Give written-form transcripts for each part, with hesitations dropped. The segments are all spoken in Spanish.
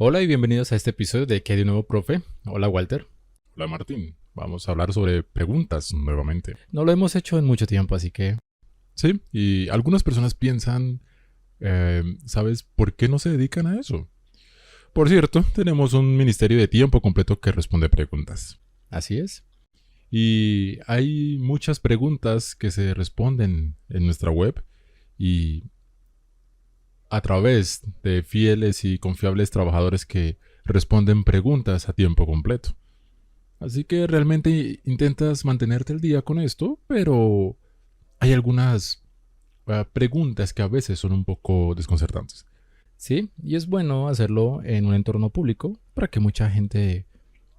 Hola y bienvenidos a este episodio de ¿Qué de nuevo, profe? Hola, Walter. Hola Martín, vamos a hablar sobre preguntas nuevamente. No lo hemos hecho en mucho tiempo, así que Sí, y algunas personas piensan, ¿sabes por qué no se dedican a eso? Por cierto, tenemos un ministerio de tiempo completo que responde preguntas. así es. Y hay muchas preguntas que se responden en nuestra web y a través de fieles y confiables trabajadores que responden preguntas a tiempo completo. Así que realmente intentas mantenerte al día con esto, pero hay algunas preguntas que a veces son un poco desconcertantes. Sí, y es bueno hacerlo en un entorno público para que mucha gente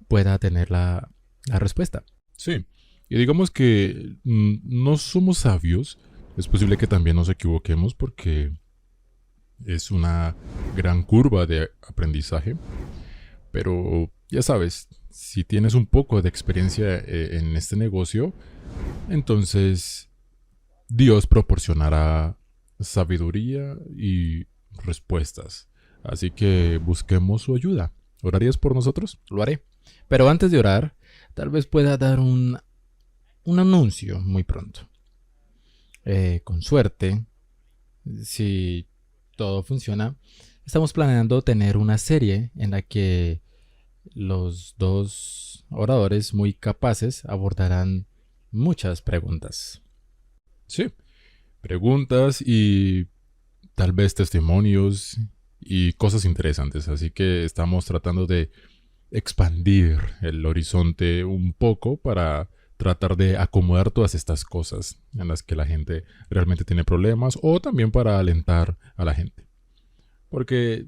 pueda tener la respuesta. Sí, y digamos que no somos sabios, es posible que también nos equivoquemos porque es una gran curva de aprendizaje, pero ya sabes, si tienes un poco de experiencia en este negocio, entonces Dios proporcionará sabiduría y respuestas. Así que busquemos su ayuda. ¿Orarías por nosotros? Lo haré. Pero antes de orar, tal vez pueda dar un anuncio muy pronto. Con suerte, si todo funciona, estamos planeando tener una serie en la que los dos oradores muy capaces abordarán muchas preguntas. Sí. Preguntas y tal vez testimonios y cosas interesantes. Así que estamos tratando de expandir el horizonte un poco para tratar de acomodar todas estas cosas en las que la gente realmente tiene problemas o también para alentar a la gente. Porque,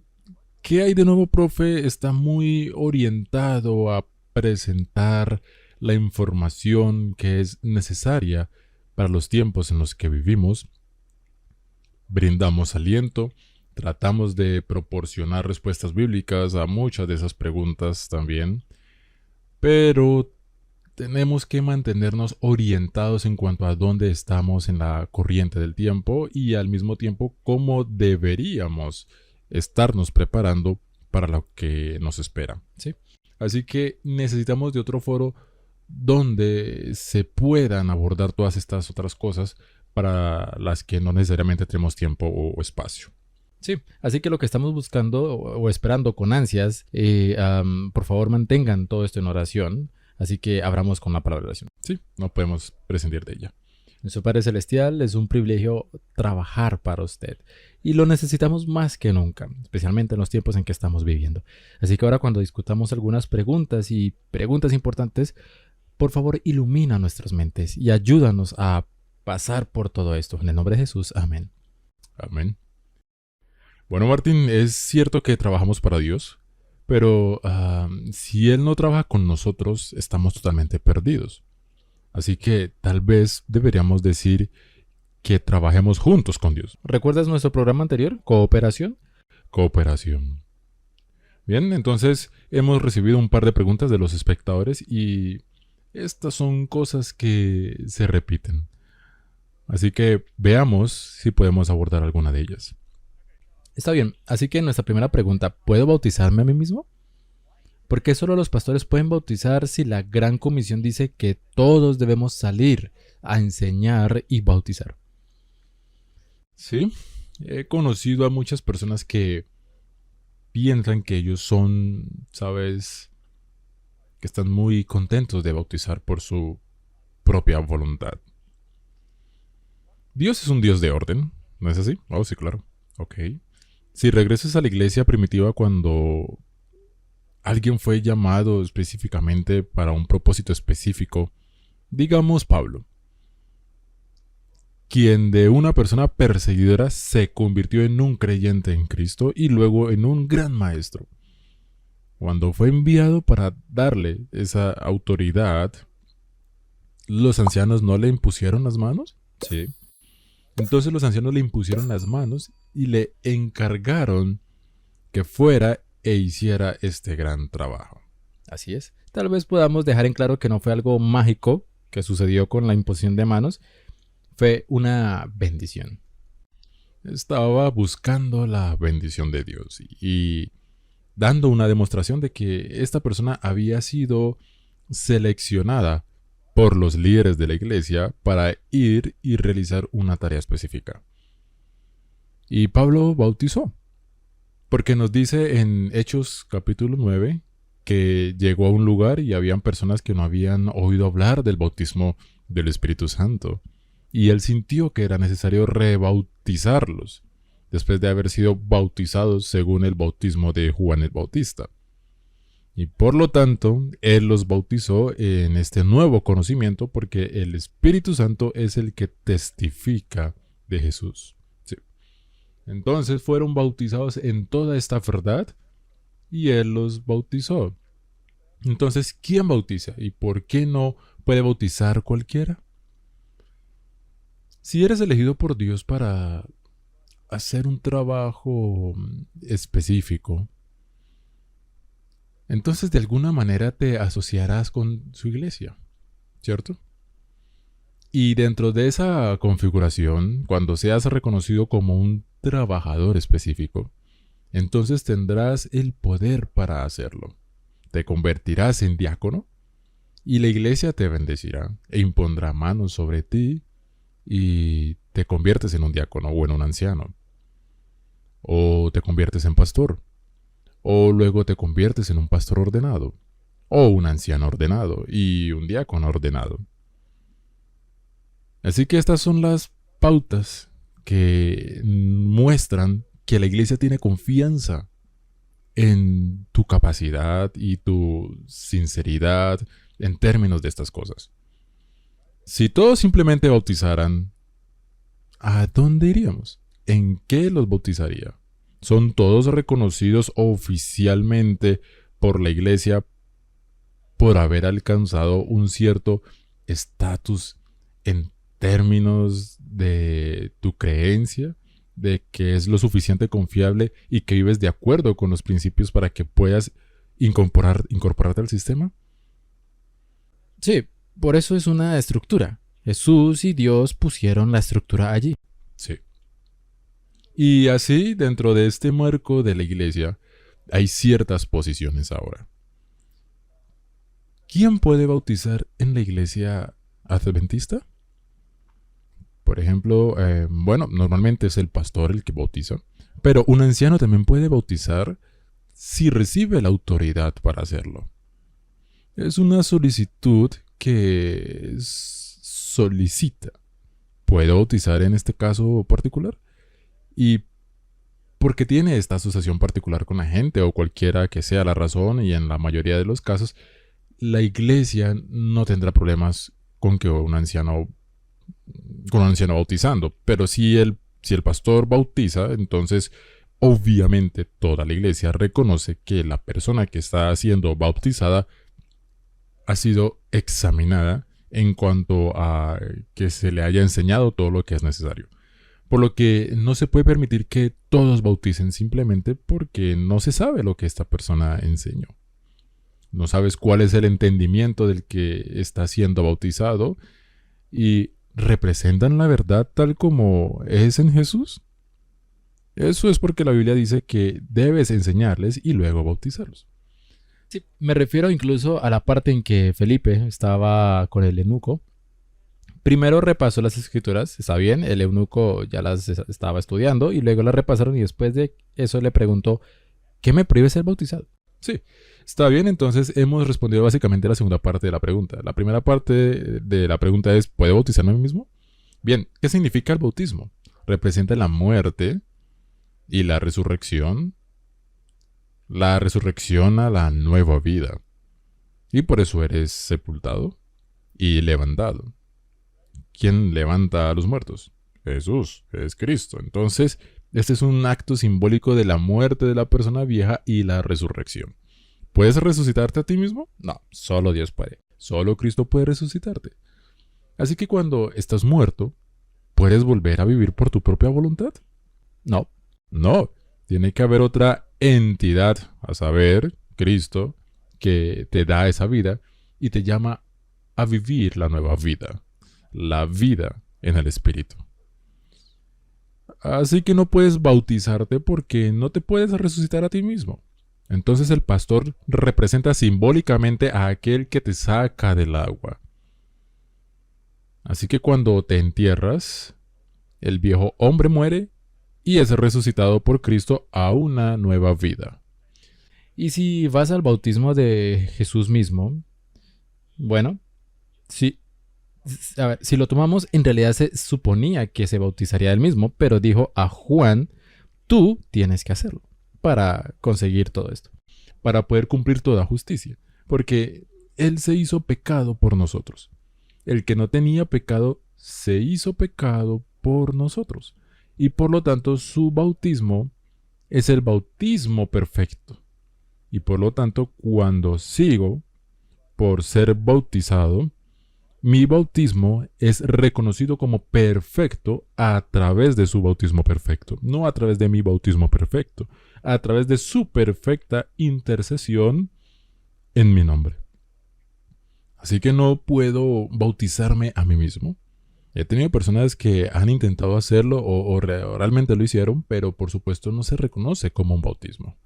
¿qué hay de nuevo, profe? Está muy orientado a presentar la información que es necesaria para los tiempos en los que vivimos. Brindamos aliento, tratamos de proporcionar respuestas bíblicas a muchas de esas preguntas también, pero tenemos que mantenernos orientados en cuanto a dónde estamos en la corriente del tiempo y al mismo tiempo cómo deberíamos estarnos preparando para lo que nos espera, ¿sí? Así que necesitamos de otro foro donde se puedan abordar todas estas otras cosas para las que no necesariamente tenemos tiempo o espacio. Sí, así que lo que estamos buscando o esperando con ansias, por favor mantengan todo esto en oración. Así que abramos con la palabra de oración. Sí, no podemos prescindir de ella. Nuestro Padre Celestial, es un privilegio trabajar para usted y lo necesitamos más que nunca, especialmente en los tiempos en que estamos viviendo. Así que ahora cuando discutamos algunas preguntas y preguntas importantes, por favor ilumina nuestras mentes y ayúdanos a pasar por todo esto. En el nombre de Jesús, amén. Amén. Bueno, Martín, es cierto que trabajamos para Dios, pero si Él no trabaja con nosotros, estamos totalmente perdidos. Así que tal vez deberíamos decir que trabajemos juntos con Dios. ¿Recuerdas nuestro programa anterior? Cooperación. Cooperación. Bien, entonces hemos recibido un par de preguntas de los espectadores y estas son cosas que se repiten. Así que veamos si podemos abordar alguna de ellas. Está bien, así que nuestra primera pregunta, ¿puedo bautizarme a mí mismo? ¿Por qué solo los pastores pueden bautizar si la Gran Comisión dice que todos debemos salir a enseñar y bautizar? Sí, he conocido a muchas personas que piensan que ellos son, sabes, que están muy contentos de bautizar por su propia voluntad. Dios es un Dios de orden, ¿no es así? Oh, sí, claro. Ok. Si regresas a la iglesia primitiva cuando alguien fue llamado específicamente para un propósito específico, digamos Pablo, quien de una persona perseguidora se convirtió en un creyente en Cristo y luego en un gran maestro. Cuando fue enviado para darle esa autoridad, ¿los ancianos no le impusieron las manos? Sí. Entonces los ancianos le impusieron las manos y le encargaron que fuera e hiciera este gran trabajo. Así es. Tal vez podamos dejar en claro que no fue algo mágico que sucedió con la imposición de manos, fue una bendición. Estaba buscando la bendición de Dios y dando una demostración de que esta persona había sido seleccionada por los líderes de la iglesia para ir y realizar una tarea específica. Y Pablo bautizó, porque nos dice en Hechos capítulo 9 que llegó a un lugar y habían personas que no habían oído hablar del bautismo del Espíritu Santo. Y él sintió que era necesario rebautizarlos, después de haber sido bautizados según el bautismo de Juan el Bautista. Y por lo tanto, él los bautizó en este nuevo conocimiento porque el Espíritu Santo es el que testifica de Jesús. Sí. Entonces fueron bautizados en toda esta verdad y él los bautizó. Entonces, ¿quién bautiza? ¿Y por qué no puede bautizar cualquiera? Si eres elegido por Dios para hacer un trabajo específico, entonces de alguna manera te asociarás con su iglesia, ¿cierto? Y dentro de esa configuración, cuando seas reconocido como un trabajador específico, entonces tendrás el poder para hacerlo. Te convertirás en diácono y la iglesia te bendecirá e impondrá manos sobre ti y te conviertes en un diácono o en un anciano. O te conviertes en pastor. O luego te conviertes en un pastor ordenado. O un anciano ordenado y un diácono ordenado. Así que estas son las pautas que muestran que la iglesia tiene confianza en tu capacidad y tu sinceridad en términos de estas cosas. Si todos simplemente bautizaran, ¿a dónde iríamos? ¿En qué los bautizaría? ¿Son todos reconocidos oficialmente por la iglesia por haber alcanzado un cierto estatus en términos de tu creencia, de que es lo suficiente confiable y que vives de acuerdo con los principios para que puedas incorporarte al sistema? Sí, por eso es una estructura. Jesús y Dios pusieron la estructura allí. Sí. Y así, dentro de este marco de la iglesia, hay ciertas posiciones ahora. ¿Quién puede bautizar en la iglesia adventista? Por ejemplo, normalmente es el pastor el que bautiza, pero un anciano también puede bautizar si recibe la autoridad para hacerlo. Es una solicitud que solicita. ¿Puede bautizar en este caso particular? Y porque tiene esta asociación particular con la gente o cualquiera que sea la razón, y en la mayoría de los casos, la iglesia no tendrá problemas con que un anciano bautizando, pero si el pastor bautiza, entonces obviamente toda la iglesia reconoce que la persona que está siendo bautizada ha sido examinada en cuanto a que se le haya enseñado todo lo que es necesario. Por lo que no se puede permitir que todos bauticen simplemente porque no se sabe lo que esta persona enseñó. No sabes cuál es el entendimiento del que está siendo bautizado y representan la verdad tal como es en Jesús. Eso es porque la Biblia dice que debes enseñarles y luego bautizarlos. Sí, me refiero incluso a la parte en que Felipe estaba con el eunuco. Primero repasó las escrituras, está bien, el eunuco ya las estaba estudiando y luego las repasaron y después de eso le preguntó, ¿qué me prohíbe ser bautizado? Sí, está bien, entonces hemos respondido básicamente a la segunda parte de la pregunta. La primera parte de la pregunta es, ¿puedo bautizarme a mí mismo? Bien, ¿qué significa el bautismo? Representa la muerte y la resurrección a la nueva vida. Y por eso eres sepultado y levantado. ¿Quién levanta a los muertos? Jesús, es Cristo. Entonces, este es un acto simbólico de la muerte de la persona vieja y la resurrección. ¿Puedes resucitarte a ti mismo? No, solo Dios puede. Solo Cristo puede resucitarte. Así que cuando estás muerto, ¿puedes volver a vivir por tu propia voluntad? No. No. Tiene que haber otra entidad, a saber, Cristo, que te da esa vida y te llama a vivir la nueva vida. La vida en el Espíritu. Así que no puedes bautizarte porque no te puedes resucitar a ti mismo. Entonces el pastor representa simbólicamente a aquel que te saca del agua. Así que cuando te entierras, el viejo hombre muere y es resucitado por Cristo a una nueva vida. Y si vas al bautismo de Jesús mismo, bueno, si, a ver, si lo tomamos, en realidad se suponía que se bautizaría él mismo, pero dijo a Juan, tú tienes que hacerlo para conseguir todo esto. Para poder cumplir toda justicia, porque Él se hizo pecado por nosotros. El que no tenía pecado se hizo pecado por nosotros, y por lo tanto su bautismo es el bautismo perfecto. Y por lo tanto, cuando sigo por ser bautizado, mi bautismo es reconocido como perfecto a través de su bautismo perfecto, no a través de mi bautismo perfecto, a través de su perfecta intercesión en mi nombre. Así que no puedo bautizarme a mí mismo. He tenido personas que han intentado hacerlo o realmente lo hicieron, pero por supuesto no se reconoce como un bautismo.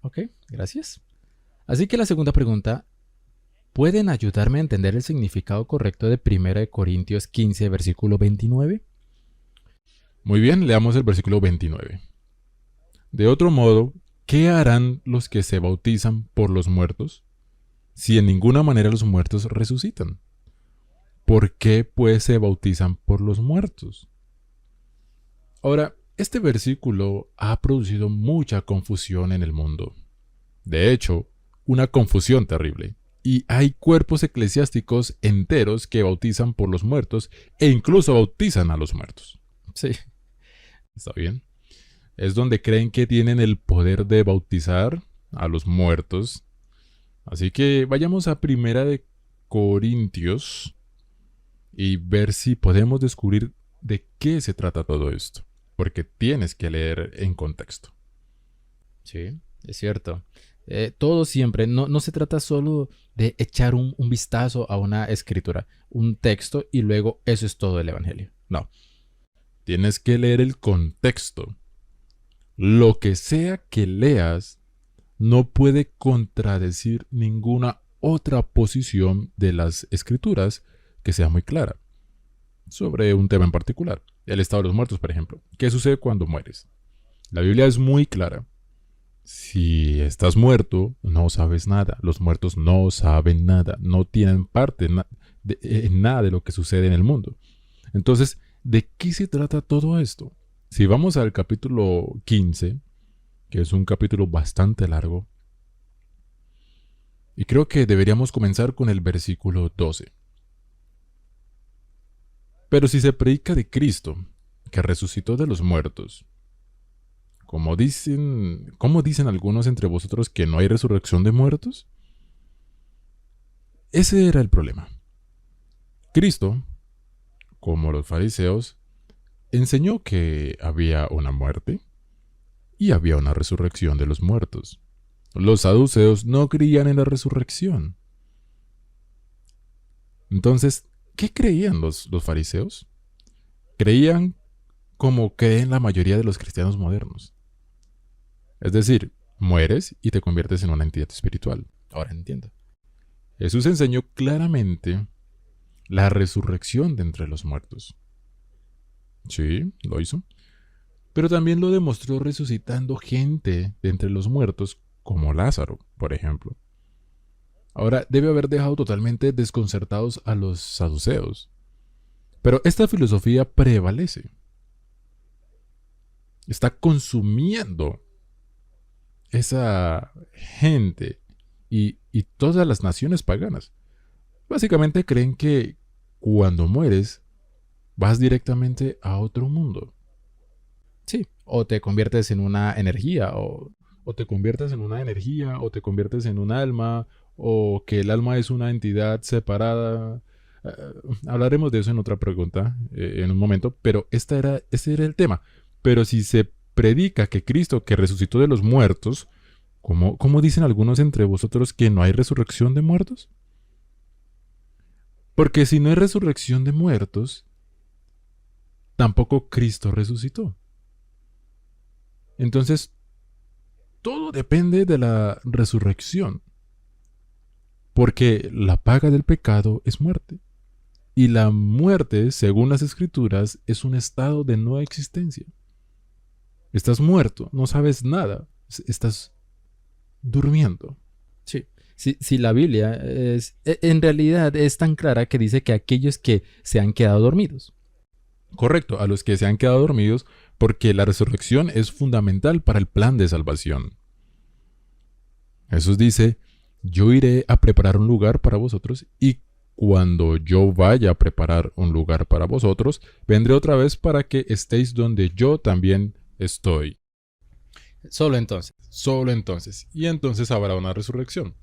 Ok, gracias. Así que la segunda pregunta, ¿pueden ayudarme a entender el significado correcto de 1 Corintios 15, versículo 29? Muy bien, leamos el versículo 29. De otro modo, ¿qué harán los que se bautizan por los muertos? Si en ninguna manera los muertos resucitan. ¿Por qué pues se bautizan por los muertos? Ahora, este versículo ha producido mucha confusión en el mundo. De hecho, una confusión terrible. Y hay cuerpos eclesiásticos enteros que bautizan por los muertos e incluso bautizan a los muertos. Sí. ¿Está bien? Es donde creen que tienen el poder de bautizar a los muertos. Así que vayamos a 1 Corintios y ver si podemos descubrir de qué se trata todo esto. Porque tienes que leer en contexto. Sí, es cierto. Todo siempre, no se trata solo de echar un vistazo a una escritura, un texto y luego eso es todo el Evangelio. No. Tienes que leer el contexto. Lo que sea que leas no puede contradecir ninguna otra posición de las escrituras que sea muy clara sobre un tema en particular. El estado de los muertos, por ejemplo. ¿Qué sucede cuando mueres? La Biblia es muy clara. Si estás muerto, no sabes nada. Los muertos no saben nada. No tienen parte en nada de lo que sucede en el mundo. Entonces, ¿de qué se trata todo esto? Si vamos al capítulo 15, que es un capítulo bastante largo, y creo que deberíamos comenzar con el versículo 12. Pero si se predica de Cristo, que resucitó de los muertos, ¿cómo dicen algunos entre vosotros que no hay resurrección de muertos? Ese era el problema. Cristo, como los fariseos, enseñó que había una muerte y había una resurrección de los muertos. Los saduceos no creían en la resurrección. Entonces, ¿qué creían los fariseos? Creían como creen la mayoría de los cristianos modernos. Es decir, mueres y te conviertes en una entidad espiritual. Ahora entiendo. Jesús enseñó claramente la resurrección de entre los muertos. Sí, lo hizo. Pero también lo demostró resucitando gente de entre los muertos, como Lázaro, por ejemplo. Ahora, debe haber dejado totalmente desconcertados a los saduceos. Pero esta filosofía prevalece. Está consumiendo esa gente y todas las naciones paganas. Básicamente creen que cuando mueres vas directamente a otro mundo. Sí, o te conviertes en una energía, O te conviertes en una energía, o te conviertes en un alma, o que el alma es una entidad separada. Hablaremos de eso en otra pregunta en un momento, pero ese era el tema. Pero si se predica que Cristo, que resucitó de los muertos, ¿cómo dicen algunos entre vosotros que no hay resurrección de muertos? Porque si no hay resurrección de muertos, tampoco Cristo resucitó. Entonces, todo depende de la resurrección. Porque la paga del pecado es muerte. Y la muerte, según las escrituras, es un estado de no existencia. Estás muerto, no sabes nada, estás durmiendo. Sí. Si la Biblia en realidad es tan clara que dice que aquellos que se han quedado dormidos. Correcto, a los que se han quedado dormidos, porque la resurrección es fundamental para el plan de salvación. Jesús dice, yo iré a preparar un lugar para vosotros y cuando yo vaya a preparar un lugar para vosotros, vendré otra vez para que estéis donde yo también estoy. Solo entonces. Solo entonces. Y entonces habrá una resurrección.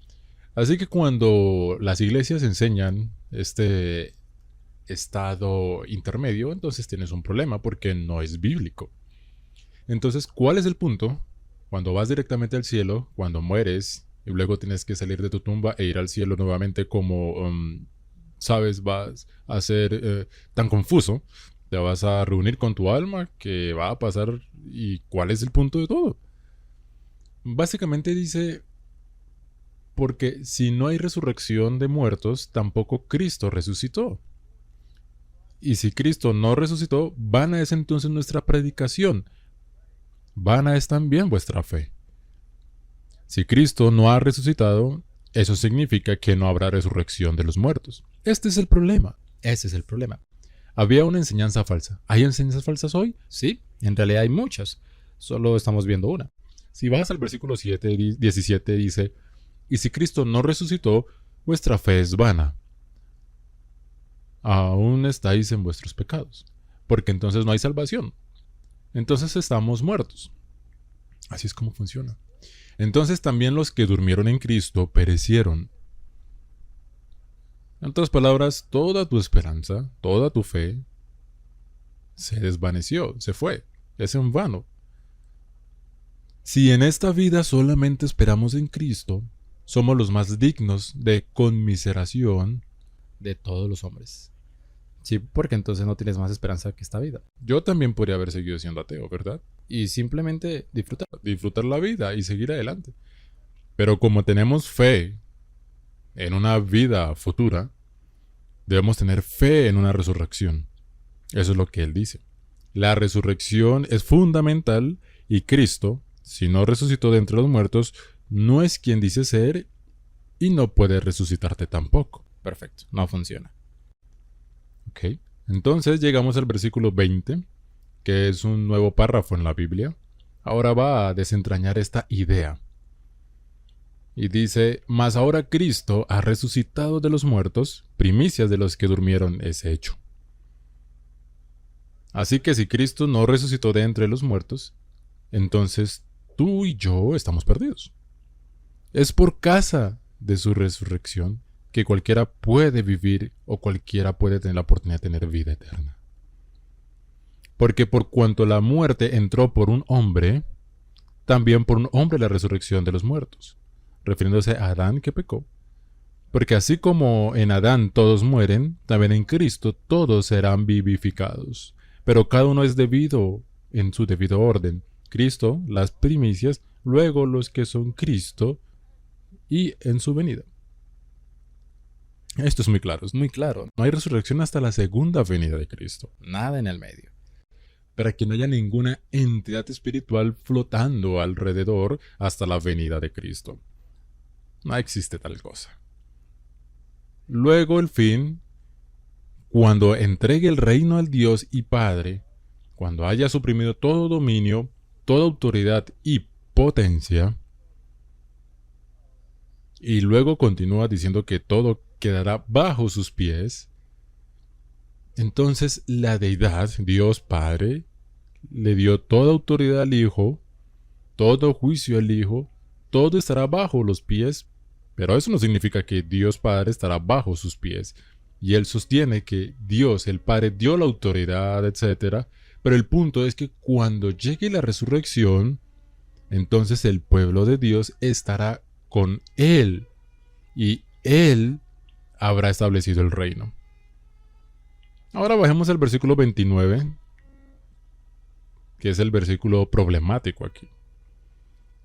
Así que cuando las iglesias enseñan este estado intermedio, entonces tienes un problema porque no es bíblico. Entonces, ¿cuál es el punto? Cuando vas directamente al cielo, cuando mueres y luego tienes que salir de tu tumba e ir al cielo nuevamente como, sabes, vas a ser tan confuso, te vas a reunir con tu alma, ¿qué va a pasar? ¿Y cuál es el punto de todo? Básicamente dice, porque si no hay resurrección de muertos, tampoco Cristo resucitó. Y si Cristo no resucitó, vana es entonces nuestra predicación. Vana es también vuestra fe. Si Cristo no ha resucitado, eso significa que no habrá resurrección de los muertos. Este es el problema. Ese es el problema. Había una enseñanza falsa. ¿Hay enseñanzas falsas hoy? Sí, en realidad hay muchas. Solo estamos viendo una. Si vas al versículo 17 dice, y si Cristo no resucitó, vuestra fe es vana. Aún estáis en vuestros pecados, porque entonces no hay salvación. Entonces estamos muertos. Así es como funciona. Entonces también los que durmieron en Cristo perecieron. En otras palabras, toda tu esperanza, toda tu fe, se desvaneció, se fue, es en vano. Si en esta vida solamente esperamos en Cristo, somos los más dignos de conmiseración de todos los hombres. Sí, porque entonces no tienes más esperanza que esta vida. Yo también podría haber seguido siendo ateo, ¿verdad? Y simplemente disfrutar. Disfrutar la vida y seguir adelante. Pero como tenemos fe en una vida futura, debemos tener fe en una resurrección. Eso es lo que él dice. La resurrección es fundamental y Cristo, si no resucitó de entre los muertos, no es quien dice ser y no puede resucitarte tampoco. Perfecto, no funciona. Ok, entonces llegamos al versículo 20, que es un nuevo párrafo en la Biblia. Ahora va a desentrañar esta idea. Y dice, mas ahora Cristo ha resucitado de los muertos, primicias de los que durmieron es hecho. Así que si Cristo no resucitó de entre los muertos, entonces tú y yo estamos perdidos. Es por causa de su resurrección que cualquiera puede vivir o cualquiera puede tener la oportunidad de tener vida eterna. Porque por cuanto la muerte entró por un hombre, también por un hombre la resurrección de los muertos, refiriéndose a Adán que pecó. Porque así como en Adán todos mueren, también en Cristo todos serán vivificados. Pero cada uno es debido en su debido orden. Cristo, las primicias, luego los que son Cristo y en su venida. Esto es muy claro, es muy claro. No hay resurrección hasta la segunda venida de Cristo. Nada en el medio. Para que no haya ninguna entidad espiritual flotando alrededor hasta la venida de Cristo. No existe tal cosa. Luego el fin, cuando entregue el reino al Dios y Padre, cuando haya suprimido todo dominio, toda autoridad y potencia, y luego continúa diciendo que todo quedará bajo sus pies, entonces la deidad, Dios Padre, le dio toda autoridad al Hijo, todo juicio al Hijo, todo estará bajo los pies, pero eso no significa que Dios Padre estará bajo sus pies. Y él sostiene que Dios, el Padre, dio la autoridad, etc. Pero el punto es que cuando llegue la resurrección, entonces el pueblo de Dios estará con Él. Y Él habrá establecido el reino. Ahora bajemos al versículo 29, que es el versículo problemático aquí.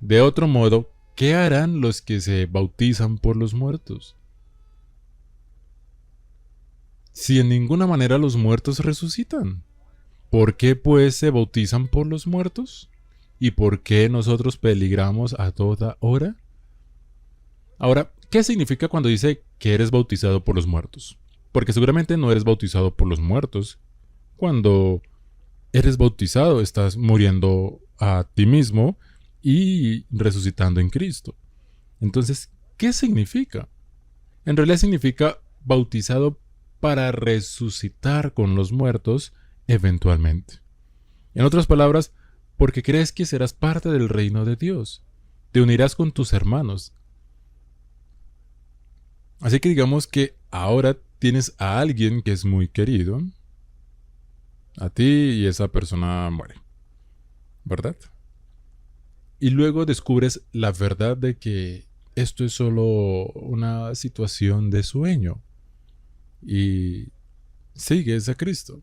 De otro modo, ¿qué harán los que se bautizan por los muertos? Si en ninguna manera los muertos resucitan, ¿por qué pues se bautizan por los muertos? ¿Y por qué nosotros peligramos a toda hora? Ahora, ¿qué significa cuando dice que eres bautizado por los muertos? Porque seguramente no eres bautizado por los muertos. Cuando eres bautizado, estás muriendo a ti mismo y resucitando en Cristo. Entonces, ¿qué significa? En realidad significa bautizado para resucitar con los muertos eventualmente. En otras palabras, porque crees que serás parte del reino de Dios. Te unirás con tus hermanos. Así que digamos que ahora tienes a alguien que es muy querido, a ti, y esa persona muere, ¿verdad? Y luego descubres la verdad de que esto es solo una situación de sueño y sigues a Cristo.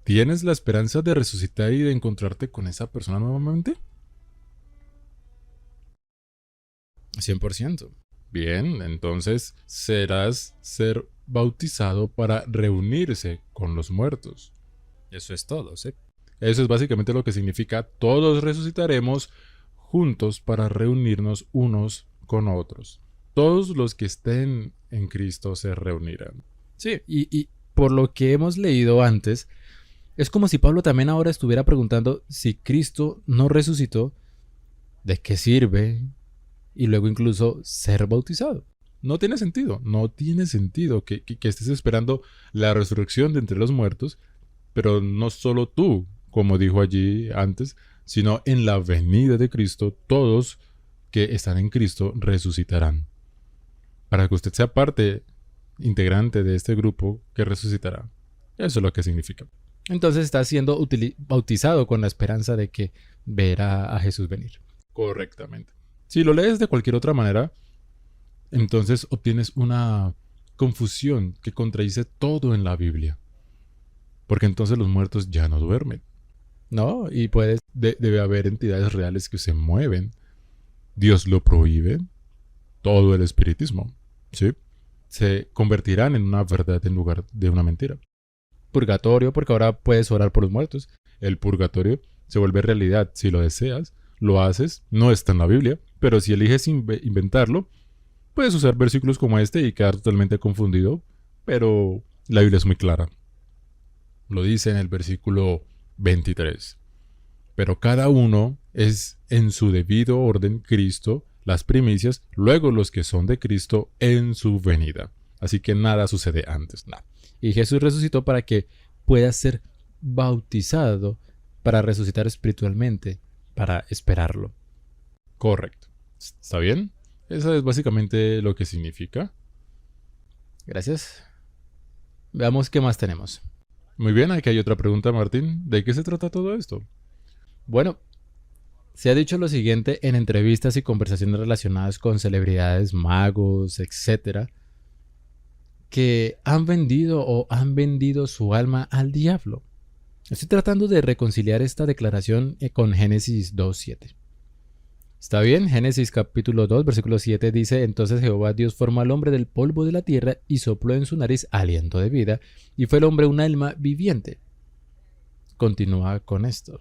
¿Tienes la esperanza de resucitar y de encontrarte con esa persona nuevamente? 100%. Bien, entonces serás ser bautizado para reunirse con los muertos. Eso es todo, ¿sí? Eso es básicamente lo que significa todos resucitaremos juntos para reunirnos unos con otros. Todos los que estén en Cristo se reunirán. Sí, y por lo que hemos leído antes, es como si Pablo también ahora estuviera preguntando si Cristo no resucitó, ¿de qué sirve? Y luego incluso ser bautizado. No tiene sentido que estés esperando la resurrección de entre los muertos, pero no solo tú, como dijo allí antes, sino en la venida de Cristo, todos que están en Cristo resucitarán. Para que usted sea parte integrante de este grupo que resucitará. Eso es lo que significa. Entonces está siendo bautizado con la esperanza de que verá a Jesús venir. Correctamente. Si lo lees de cualquier otra manera, entonces obtienes una confusión que contradice todo en la Biblia. Porque entonces los muertos ya no duermen. No, y Debe haber entidades reales que se mueven. Dios lo prohíbe. Todo el espiritismo, ¿sí? Se convertirán en una verdad en lugar de una mentira. Purgatorio, porque ahora puedes orar por los muertos. El purgatorio se vuelve realidad si lo deseas, lo haces, no está en la Biblia, pero si eliges inventarlo, puedes usar versículos como este y quedar totalmente confundido, pero la Biblia es muy clara. Lo dice en el versículo 23. Pero cada uno es en su debido orden Cristo, las primicias, luego los que son de Cristo en su venida. Así que nada sucede antes, nada. Y Jesús resucitó para que puedas ser bautizado, para resucitar espiritualmente, para esperarlo. Correcto. ¿Está bien? Eso es básicamente lo que significa. Gracias. Veamos qué más tenemos. Muy bien, aquí hay otra pregunta, Martín. ¿De qué se trata todo esto? Bueno, se ha dicho lo siguiente en entrevistas y conversaciones relacionadas con celebridades, magos, etcétera, que han vendido su alma al diablo. Estoy tratando de reconciliar esta declaración con Génesis 2:7. ¿Está bien? Génesis capítulo 2, versículo 7 dice: Entonces Jehová Dios formó al hombre del polvo de la tierra y sopló en su nariz aliento de vida, y fue el hombre un alma viviente. Continúa con esto.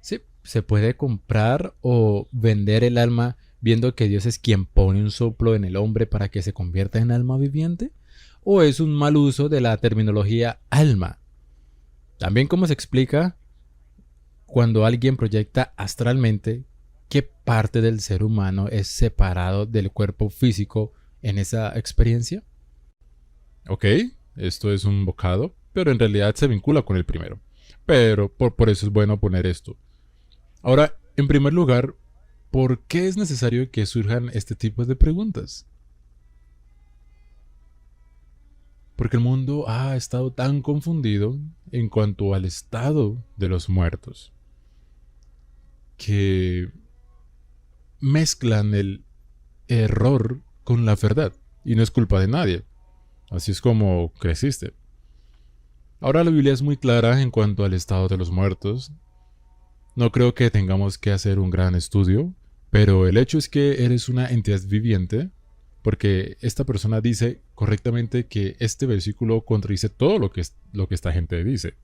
Sí, se puede comprar o vender el alma viendo que Dios es quien pone un soplo en el hombre para que se convierta en alma viviente, o es un mal uso de la terminología alma. También, como se explica cuando alguien proyecta astralmente, ¿qué parte del ser humano es separado del cuerpo físico en esa experiencia? Ok, esto es un bocado, pero en realidad se vincula con el primero. Pero por eso es bueno poner esto. Ahora, en primer lugar, ¿por qué es necesario que surjan este tipo de preguntas? Porque el mundo ha estado tan confundido en cuanto al estado de los muertos que mezclan el error con la verdad. Y no es culpa de nadie. Así es como creciste. Ahora la Biblia es muy clara en cuanto al estado de los muertos. No creo que tengamos que hacer un gran estudio, pero el hecho es que eres una entidad viviente, porque esta persona dice correctamente que este versículo contradice todo lo que esta gente dice.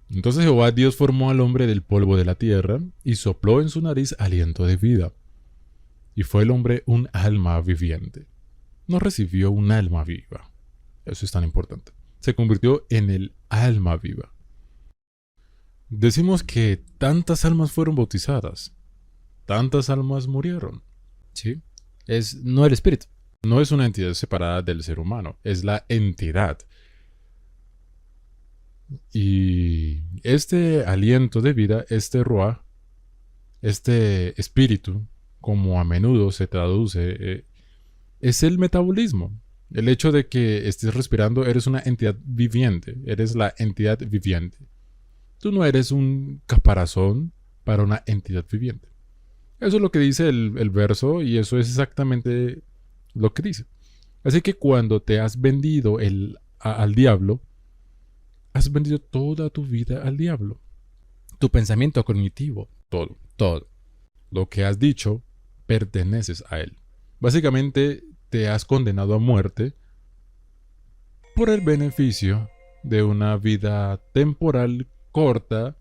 Entonces Jehová Dios formó al hombre del polvo de la tierra y sopló en su nariz aliento de vida. Y fue el hombre un alma viviente. No recibió un alma viva. Eso es tan importante. Se convirtió en el alma viva. Decimos que tantas almas fueron bautizadas. Tantas almas murieron. Sí. No el espíritu. No es una entidad separada del ser humano. Es la entidad. Y este aliento de vida, este ruach, este espíritu, como a menudo se traduce, es el metabolismo. El hecho de que estés respirando, eres una entidad viviente, eres la entidad viviente. Tú no eres un caparazón para una entidad viviente. Eso es lo que dice el verso y eso es exactamente lo que dice. Así que cuando te has vendido al diablo, has vendido toda tu vida al diablo. Tu pensamiento cognitivo. Todo. Todo. Lo que has dicho, perteneces a él. Básicamente te has condenado a muerte por el beneficio de una vida temporal corta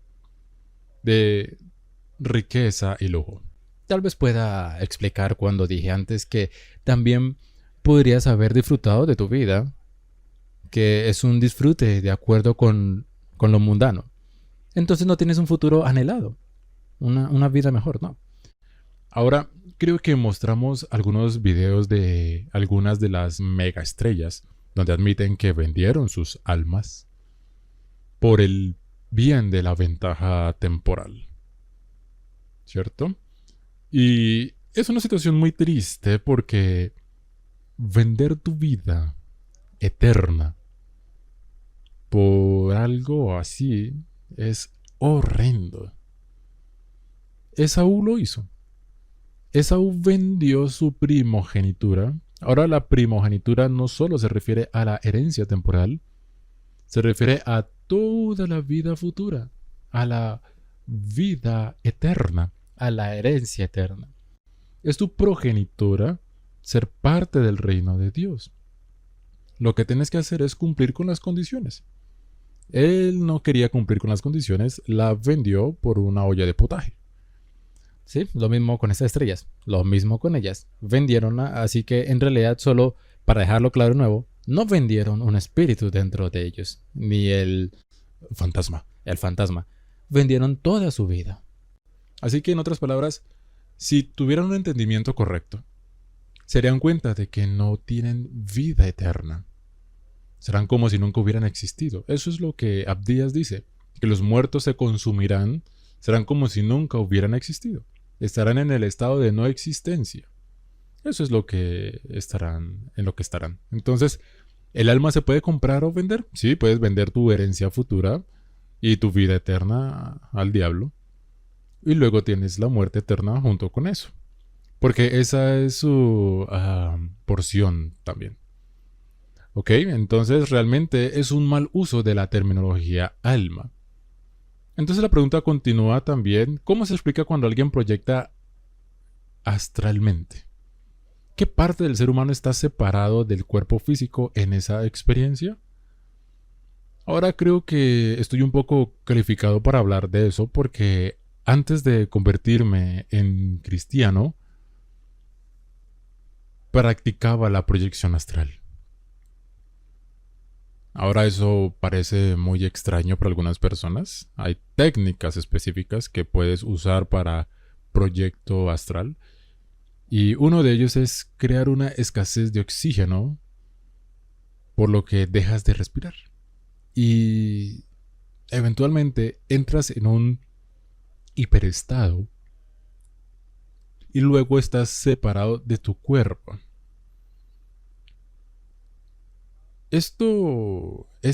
de riqueza y lujo. Tal vez pueda explicar cuando dije antes que también podrías haber disfrutado de tu vida, que es un disfrute de acuerdo con lo mundano. Entonces no tienes un futuro anhelado, una vida mejor, ¿no? Ahora, creo que mostramos algunos videos de algunas de las mega estrellas donde admiten que vendieron sus almas por el bien de la ventaja temporal. ¿Cierto? Y es una situación muy triste porque vender tu vida eterna por algo así es horrendo. Esaú lo hizo. Esaú vendió su primogenitura. Ahora la primogenitura no solo se refiere a la herencia temporal, se refiere a toda la vida futura, a la vida eterna, a la herencia eterna. Es tu progenitura ser parte del reino de Dios. Lo que tienes que hacer es cumplir con las condiciones. Él no quería cumplir con las condiciones, la vendió por una olla de potaje. Sí, lo mismo con estas estrellas, lo mismo con ellas. Vendieron, así que en realidad solo, para dejarlo claro de nuevo, no vendieron un espíritu dentro de ellos, ni el fantasma. Vendieron toda su vida. Así que en otras palabras, si tuvieran un entendimiento correcto, se darían cuenta de que no tienen vida eterna. Serán como si nunca hubieran existido. Eso es lo que Abdías dice, que los muertos se consumirán, serán como si nunca hubieran existido. Estarán en el estado de no existencia. Eso es lo que estarán, en lo que estarán. Entonces, ¿el alma se puede comprar o vender? Sí, puedes vender tu herencia futura y tu vida eterna al diablo. Y luego tienes la muerte eterna junto con eso. Porque esa es su porción también. ¿Ok? Entonces realmente es un mal uso de la terminología alma. Entonces la pregunta continúa también, ¿cómo se explica cuando alguien proyecta astralmente? ¿Qué parte del ser humano está separado del cuerpo físico en esa experiencia? Ahora creo que estoy un poco calificado para hablar de eso porque antes de convertirme en cristiano, practicaba la proyección astral. Ahora eso parece muy extraño para algunas personas. Hay técnicas específicas que puedes usar para proyecto astral. Y uno de ellos es crear una escasez de oxígeno, por lo que dejas de respirar. Y eventualmente entras en un hiperestado y luego estás separado de tu cuerpo. ¿Es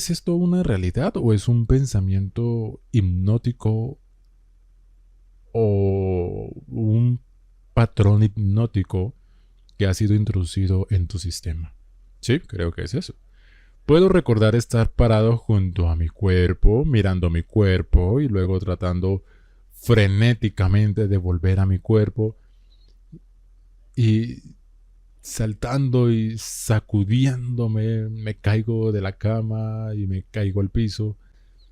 esto una realidad o es un pensamiento hipnótico o un patrón hipnótico que ha sido introducido en tu sistema? Sí, creo que es eso. Puedo recordar estar parado junto a mi cuerpo, mirando mi cuerpo y luego tratando frenéticamente de volver a mi cuerpo y saltando y sacudiéndome, me caigo de la cama y me caigo al piso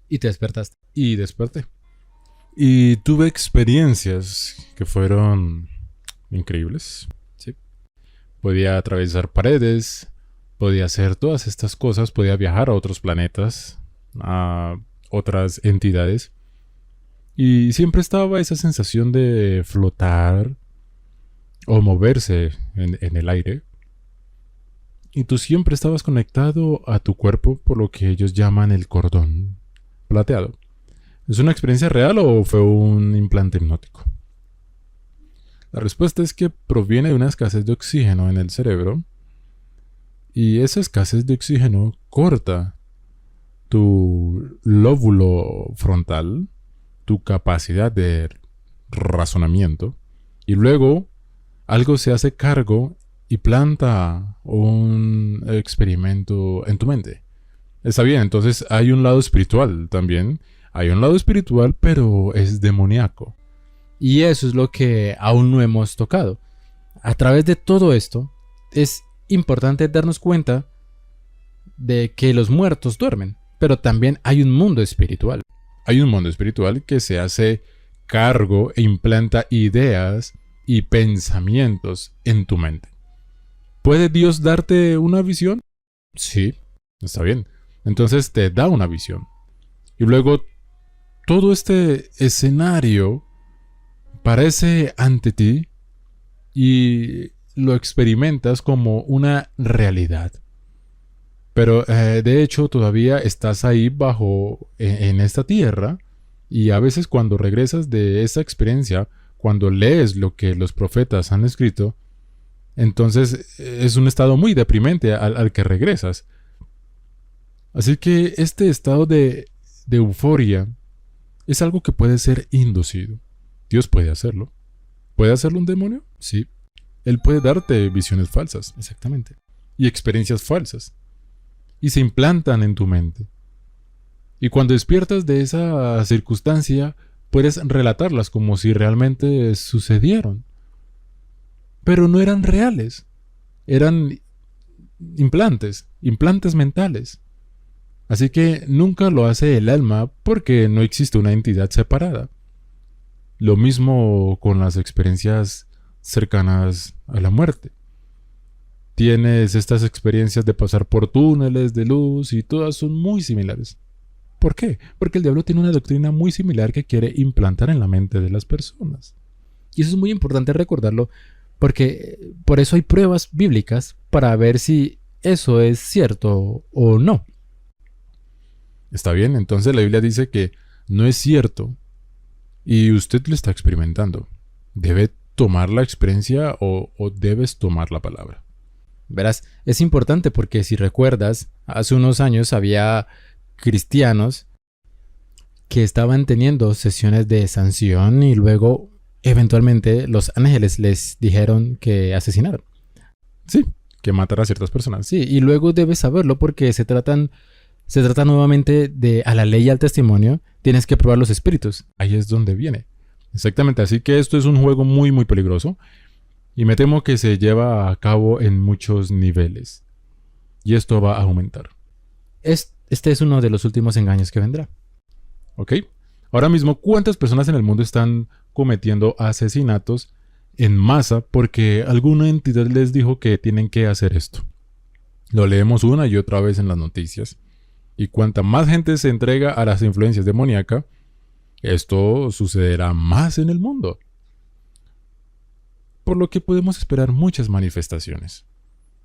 Y te despertaste. y desperté. Y tuve experiencias que fueron increíbles. Sí. Podía atravesar paredes, podía hacer todas estas cosas, podía viajar a otros planetas, a otras entidades. Y siempre estaba esa sensación de flotar o moverse en el aire. Y tú siempre estabas conectado a tu cuerpo por lo que ellos llaman el cordón plateado. ¿Es una experiencia real o fue un implante hipnótico? La respuesta es que proviene de una escasez de oxígeno en el cerebro y esa escasez de oxígeno corta tu lóbulo frontal, tu capacidad de razonamiento y luego algo se hace cargo y planta un experimento en tu mente. Está bien, entonces hay un lado espiritual también. Hay un lado espiritual, pero es demoníaco. Y eso es lo que aún no hemos tocado. A través de todo esto, es importante darnos cuenta de que los muertos duermen, pero también hay un mundo espiritual. Hay un mundo espiritual que se hace cargo e implanta ideas y pensamientos en tu mente. ¿Puede Dios darte una visión? Sí, está bien. Entonces te da una visión. Y luego todo este escenario aparece ante ti y lo experimentas como una realidad. Pero de hecho todavía estás ahí bajo en esta tierra y a veces cuando regresas de esa experiencia, cuando lees lo que los profetas han escrito, entonces es un estado muy deprimente al que regresas. Así que este estado de euforia es algo que puede ser inducido. Dios puede hacerlo. ¿Puede hacerlo un demonio? Sí. Él puede darte visiones falsas. Exactamente. Y experiencias falsas. Y se implantan en tu mente. Y cuando despiertas de esa circunstancia, puedes relatarlas como si realmente sucedieron. Pero no eran reales. Eran implantes mentales. Así que nunca lo hace el alma porque no existe una entidad separada. Lo mismo con las experiencias cercanas a la muerte. Tienes estas experiencias de pasar por túneles de luz y todas son muy similares. ¿Por qué? Porque el diablo tiene una doctrina muy similar que quiere implantar en la mente de las personas. Y eso es muy importante recordarlo porque por eso hay pruebas bíblicas para ver si eso es cierto o no. Está bien, entonces la Biblia dice que no es cierto y usted lo está experimentando. ¿Debe tomar la experiencia o debes tomar la palabra? Verás, es importante porque si recuerdas, hace unos años había cristianos que estaban teniendo sesiones de sanción y luego eventualmente los ángeles les dijeron que asesinaron. Sí, que matar a ciertas personas. Sí, y luego debes saberlo porque se trata nuevamente de a la ley y al testimonio, tienes que probar los espíritus. Ahí es donde viene. Exactamente, así que esto es un juego muy muy peligroso y me temo que se lleva a cabo en muchos niveles. Y esto va a aumentar. Este es uno de los últimos engaños que vendrá. ¿Ok? Ahora mismo, ¿cuántas personas en el mundo están cometiendo asesinatos en masa porque alguna entidad les dijo que tienen que hacer esto? Lo leemos una y otra vez en las noticias. Y cuanta más gente se entrega a las influencias demoníacas, esto sucederá más en el mundo. Por lo que podemos esperar muchas manifestaciones.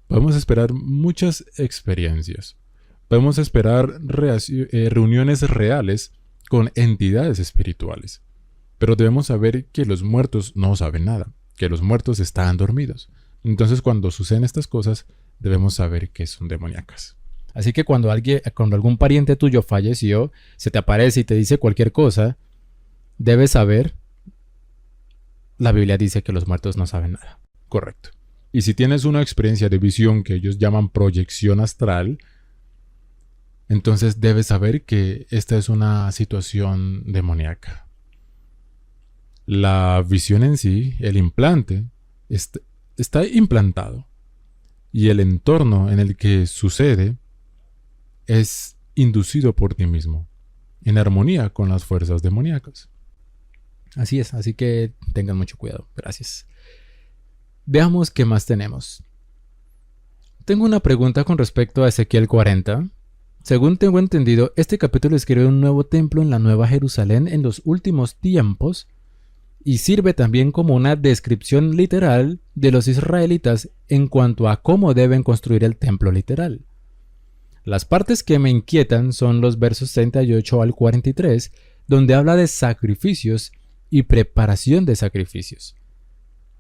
Podemos esperar muchas experiencias. Podemos esperar reuniones reales con entidades espirituales. Pero debemos saber que los muertos no saben nada, que los muertos están dormidos. Entonces cuando suceden estas cosas, debemos saber que son demoníacas. Así que cuando algún pariente tuyo falleció, se te aparece y te dice cualquier cosa, debes saber, la Biblia dice que los muertos no saben nada. Correcto. Y si tienes una experiencia de visión que ellos llaman proyección astral, Entonces debes saber que esta es una situación demoníaca. La visión en sí, el implante, está implantado. Y el entorno en el que sucede es inducido por ti mismo, en armonía con las fuerzas demoníacas. Así es, así que tengan mucho cuidado. Gracias. Veamos qué más tenemos. Tengo una pregunta con respecto a Ezequiel 40. Según tengo entendido, este capítulo describe un nuevo templo en la Nueva Jerusalén en los últimos tiempos y sirve también como una descripción literal de los israelitas en cuanto a cómo deben construir el templo literal. Las partes que me inquietan son los versos 38 al 43, donde habla de sacrificios y preparación de sacrificios.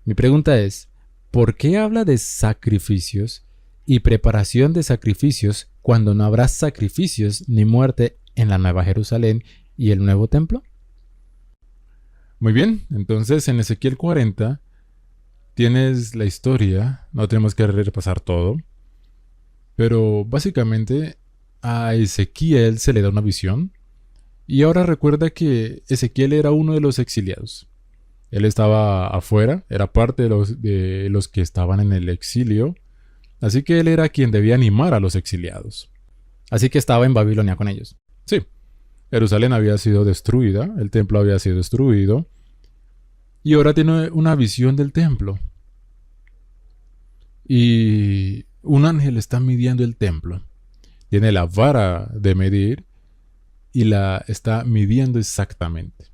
Mi pregunta es, ¿por qué habla de sacrificios y preparación de sacrificios cuando no habrá sacrificios ni muerte en la Nueva Jerusalén y el nuevo templo? Muy bien, entonces en Ezequiel 40 tienes la historia, no tenemos que repasar todo, pero básicamente a Ezequiel se le da una visión y ahora recuerda que Ezequiel era uno de los exiliados. Él estaba afuera, era parte de los que estaban en el exilio, así que él era quien debía animar a los exiliados. Así que estaba en Babilonia con ellos. Sí, Jerusalén había sido destruida, el templo había sido destruido, y ahora tiene una visión del templo. Y un ángel está midiendo el templo. Tiene la vara de medir y la está midiendo exactamente.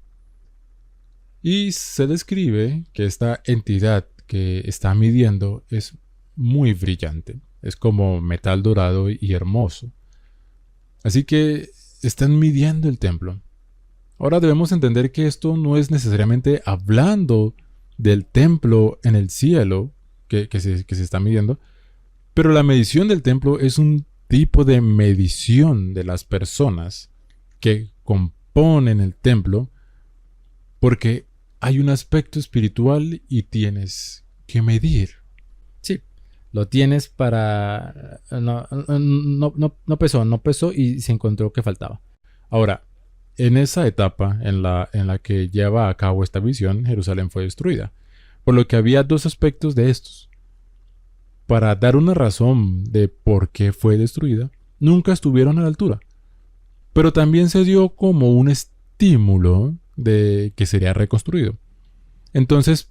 Y se describe que esta entidad que está midiendo es muy brillante. Es como metal dorado y hermoso. Así que están midiendo el templo. Ahora debemos entender que esto no es necesariamente hablando del templo en el cielo que se está midiendo, pero la medición del templo es un tipo de medición de las personas que componen el templo, porque hay un aspecto espiritual y tienes que medir. Sí, lo tienes para... No pesó y se encontró que faltaba. Ahora, en esa etapa en la que lleva a cabo esta visión, Jerusalén fue destruida, por lo que había dos aspectos de estos. Para dar una razón de por qué fue destruida, nunca estuvieron a la altura, pero también se dio como un estímulo de que sería reconstruido. Entonces,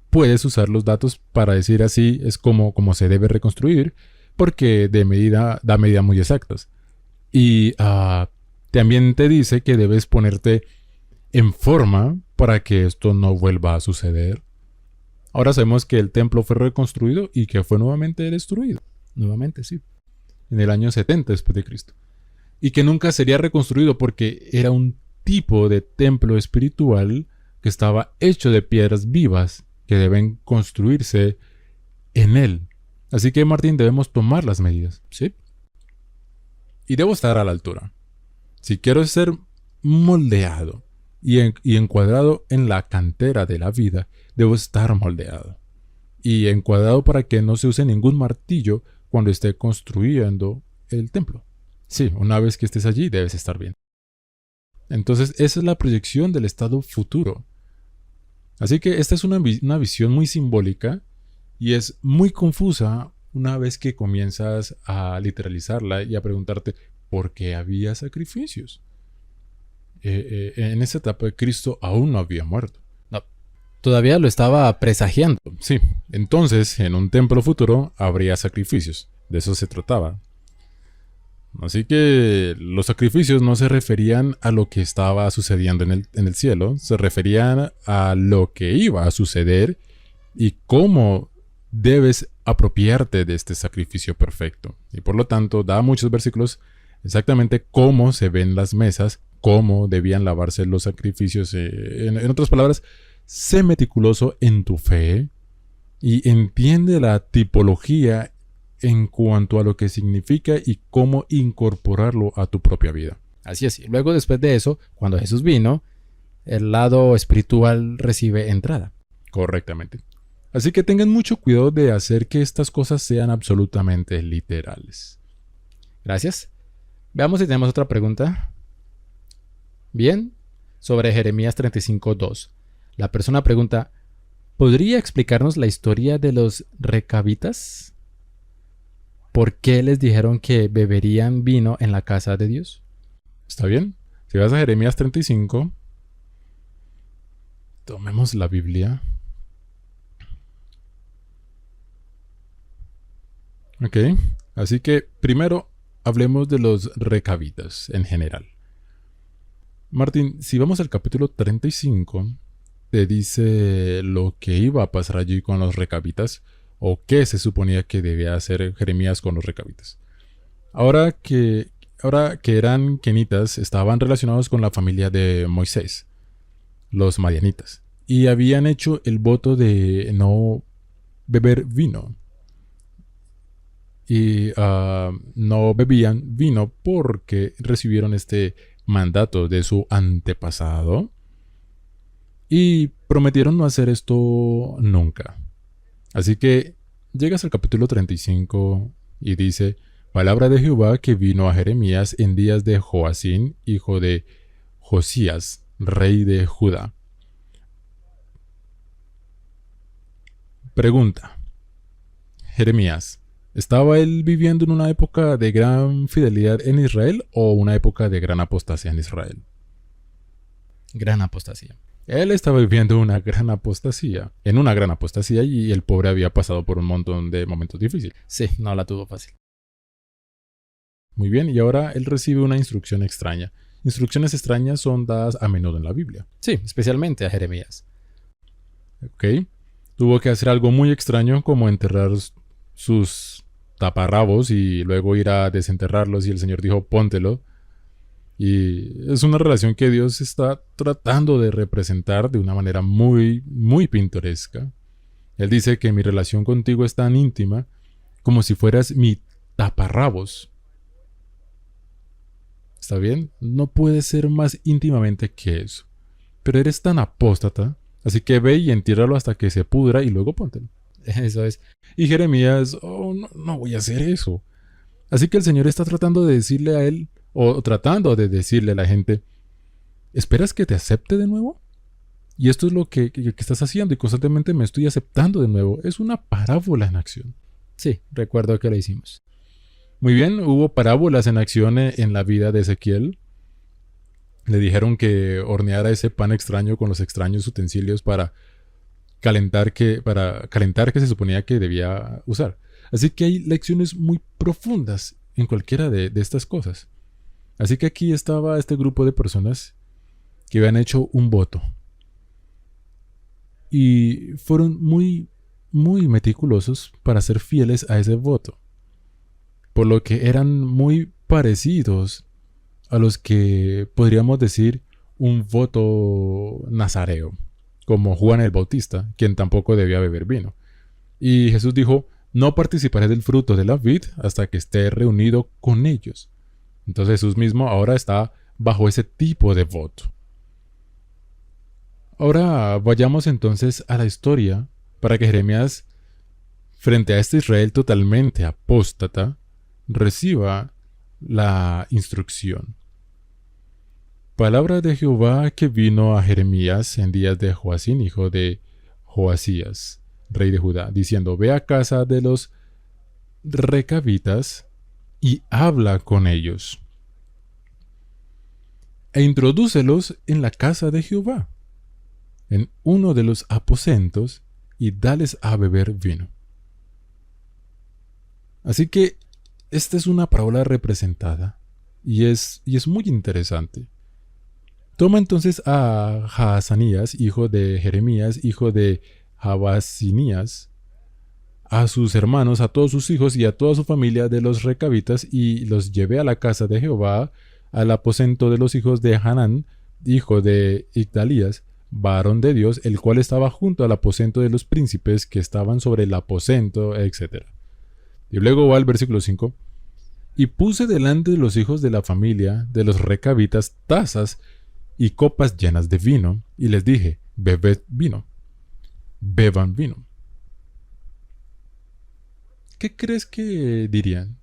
puedes usar los datos para decir así es como se debe reconstruir, porque da medidas muy exactas. Y también te dice que debes ponerte en forma para que esto no vuelva a suceder. Ahora sabemos que el templo fue reconstruido y que fue nuevamente destruido. Nuevamente, sí. En el año 70 después de Cristo. Y que nunca sería reconstruido porque era un tipo de templo espiritual que estaba hecho de piedras vivas que deben construirse en él. Así que, Martín, debemos tomar las medidas, ¿sí? Y debo estar a la altura. Si quiero ser moldeado y encuadrado en la cantera de la vida, debo estar moldeado y encuadrado para que no se use ningún martillo cuando esté construyendo el templo. Sí, una vez que estés allí, debes estar bien. Entonces, esa es la proyección del estado futuro. Así que esta es una visión muy simbólica y es muy confusa una vez que comienzas a literalizarla y a preguntarte por qué había sacrificios. En esa etapa Cristo aún no había muerto. No, todavía lo estaba presagiando. Sí, entonces en un templo futuro habría sacrificios. De eso se trataba. Así que los sacrificios no se referían a lo que estaba sucediendo en el cielo, se referían a lo que iba a suceder y cómo debes apropiarte de este sacrificio perfecto. Y por lo tanto da muchos versículos exactamente cómo se ven las mesas, cómo debían lavarse los sacrificios. En otras palabras, sé meticuloso en tu fe y entiende la tipología en cuanto a lo que significa y cómo incorporarlo a tu propia vida. Así es. Y luego, después de eso, cuando Jesús vino, el lado espiritual recibe entrada. Correctamente. Así que tengan mucho cuidado de hacer que estas cosas sean absolutamente literales. Gracias. Veamos si tenemos otra pregunta. Bien, sobre Jeremías 35:2. La persona pregunta, ¿podría explicarnos la historia de los recabitas? ¿Por qué les dijeron que beberían vino en la casa de Dios? ¿Está bien? Si vas a Jeremías 35, tomemos la Biblia. Ok, así que primero hablemos de los recabitas en general. Martín, si vamos al capítulo 35, te dice lo que iba a pasar allí con los recabitas o qué se suponía que debía hacer Jeremías con los recabitas. Ahora que eran kenitas, estaban relacionados con la familia de Moisés, los madianitas, y habían hecho el voto de no beber vino. Y no bebían vino porque recibieron este mandato de su antepasado y prometieron no hacer esto nunca. Así que llegas al capítulo 35 y dice, palabra de Jehová que vino a Jeremías en días de Joacín, hijo de Josías, rey de Judá. Pregunta. Jeremías, ¿estaba él viviendo en una época de gran fidelidad en Israel o una época de gran apostasía en Israel? Gran apostasía. Él estaba viviendo en una gran apostasía y el pobre había pasado por un montón de momentos difíciles. Sí, no la tuvo fácil. Muy bien, y ahora él recibe una instrucción extraña. Instrucciones extrañas son dadas a menudo en la Biblia. Sí, especialmente a Jeremías. Ok. Tuvo que hacer algo muy extraño como enterrar sus taparrabos y luego ir a desenterrarlos y el Señor dijo, póntelo. Y es una relación que Dios está tratando de representar de una manera muy, muy pintoresca. Él dice que mi relación contigo es tan íntima como si fueras mi taparrabos. ¿Está bien? No puede ser más íntimamente que eso. Pero eres tan apóstata, así que ve y entiérralo hasta que se pudra y luego póntelo. Eso es. Y Jeremías, no voy a hacer eso. Así que el Señor está tratando de decirle a él, o tratando de decirle a la gente, ¿esperas que te acepte de nuevo? Y esto es lo que estás haciendo y constantemente me estoy aceptando de nuevo. Es una parábola en acción. Sí, recuerdo que lo hicimos. Muy bien, hubo parábolas en acción en la vida de Ezequiel. Le dijeron que horneara ese pan extraño con los extraños utensilios para calentar que se suponía que debía usar. Así que hay lecciones muy profundas en cualquiera de estas cosas. Así que aquí estaba este grupo de personas que habían hecho un voto. Y fueron muy, muy meticulosos para ser fieles a ese voto. Por lo que eran muy parecidos a los que podríamos decir un voto nazareo, como Juan el Bautista, quien tampoco debía beber vino. Y Jesús dijo, no participaré del fruto de la vid hasta que esté reunido con ellos. Entonces Jesús mismo ahora está bajo ese tipo de voto. Ahora vayamos entonces a la historia para que Jeremías, frente a este Israel totalmente apóstata, reciba la instrucción. Palabra de Jehová que vino a Jeremías en días de Joacín, hijo de Joasías, rey de Judá, diciendo, ve a casa de los recabitas y habla con ellos. E introdúcelos en la casa de Jehová, en uno de los aposentos, y dales a beber vino. Así que esta es una parábola representada y es muy interesante. Toma entonces a Jaazanías, hijo de Jeremías, hijo de Jabasinías, a sus hermanos, a todos sus hijos y a toda su familia de los recabitas, y los llevé a la casa de Jehová, al aposento de los hijos de Hanán, hijo de Igdalías, varón de Dios, el cual estaba junto al aposento de los príncipes que estaban sobre el aposento, etc. Y luego va el versículo 5. Y puse delante de los hijos de la familia de los recabitas tazas y copas llenas de vino, y les dije, bebed vino, beban vino. ¿Qué crees que dirían?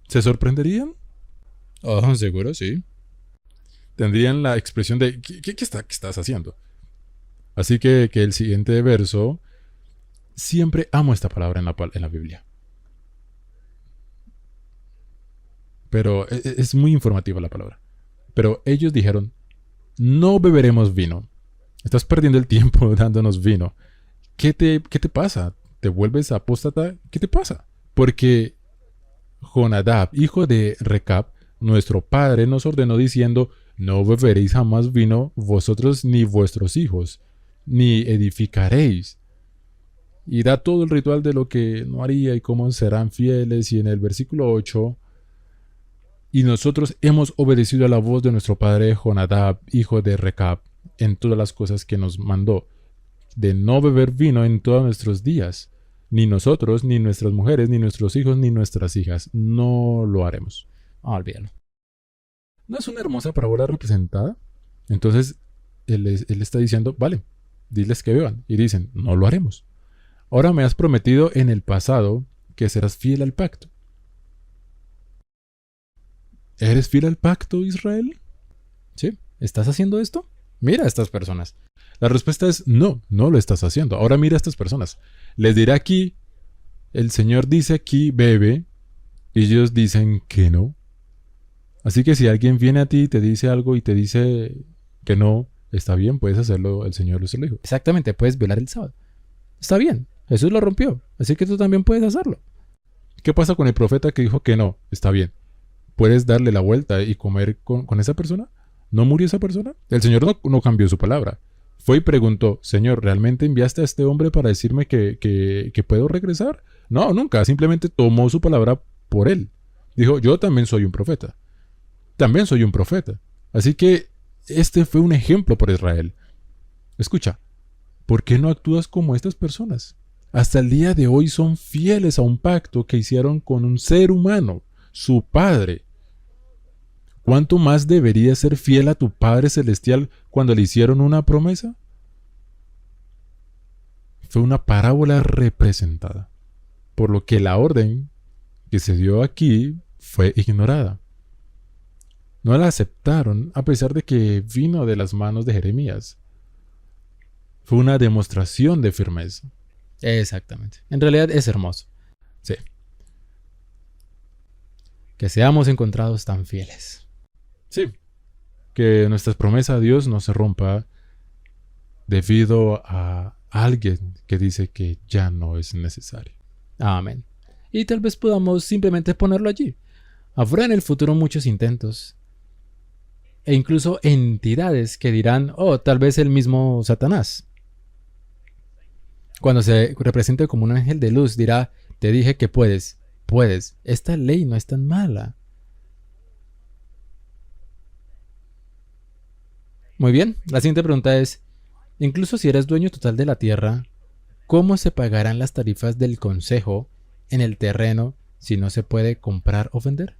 ¿Se sorprenderían? Oh, seguro, sí. Tendrían la expresión de ¿qué estás haciendo? Así que el siguiente verso, siempre amo esta palabra en la Biblia. Pero es muy informativa la palabra. Pero ellos dijeron, no beberemos vino. Estás perdiendo el tiempo dándonos vino. ¿Qué te pasa? ¿Te vuelves apóstata? ¿Qué te pasa? Porque Jonadab, hijo de Recab, nuestro padre, nos ordenó diciendo, no beberéis jamás vino vosotros ni vuestros hijos, ni edificaréis. Y da todo el ritual de lo que no haría y cómo serán fieles. Y en el versículo 8, y nosotros hemos obedecido a la voz de nuestro padre Jonadab, hijo de Recab, en todas las cosas que nos mandó, de no beber vino en todos nuestros días. Ni nosotros, ni nuestras mujeres, ni nuestros hijos, ni nuestras hijas. No lo haremos. Olvídalo. ¿No es una hermosa parábola representada? Entonces, él está diciendo, vale, diles que beban. Y dicen, no lo haremos. Ahora me has prometido en el pasado que serás fiel al pacto. ¿Eres fiel al pacto, Israel? ¿Sí? ¿Estás haciendo esto? Mira a estas personas. La respuesta es no, no lo estás haciendo. Ahora mira a estas personas. Les diré aquí, el Señor dice aquí, bebe, y ellos dicen que no. Así que si alguien viene a ti y te dice algo y te dice que no, está bien, puedes hacerlo, el Señor se lo dijo. Exactamente, puedes violar el sábado. Está bien, Jesús lo rompió, así que tú también puedes hacerlo. ¿Qué pasa con el profeta que dijo que no? Está bien. ¿Puedes darle la vuelta y comer con esa persona? ¿No murió esa persona? El Señor no cambió su palabra. Fue y preguntó, Señor, ¿realmente enviaste a este hombre para decirme que puedo regresar? No, nunca. Simplemente tomó su palabra por él. Dijo, yo también soy un profeta. También soy un profeta. Así que este fue un ejemplo por Israel. Escucha, ¿por qué no actúas como estas personas? Hasta el día de hoy son fieles a un pacto que hicieron con un ser humano, su Padre. ¿Cuánto más deberías ser fiel a tu Padre Celestial cuando le hicieron una promesa? Fue una parábola representada, por lo que la orden que se dio aquí fue ignorada. No la aceptaron a pesar de que vino de las manos de Jeremías. Fue una demostración de firmeza. Exactamente. En realidad es hermoso. Sí. Que seamos encontrados tan fieles. Sí. Que nuestra promesa a Dios no se rompa debido a alguien que dice que ya no es necesario. Amén. Y tal vez podamos simplemente ponerlo allí. Habrá en el futuro muchos intentos. E incluso entidades que dirán, oh, tal vez el mismo Satanás. Cuando se represente como un ángel de luz, dirá, te dije que puedes. Esta ley no es tan mala. Muy bien, la siguiente pregunta es, incluso si eres dueño total de la tierra, ¿cómo se pagarán las tarifas del consejo en el terreno si no se puede comprar o vender?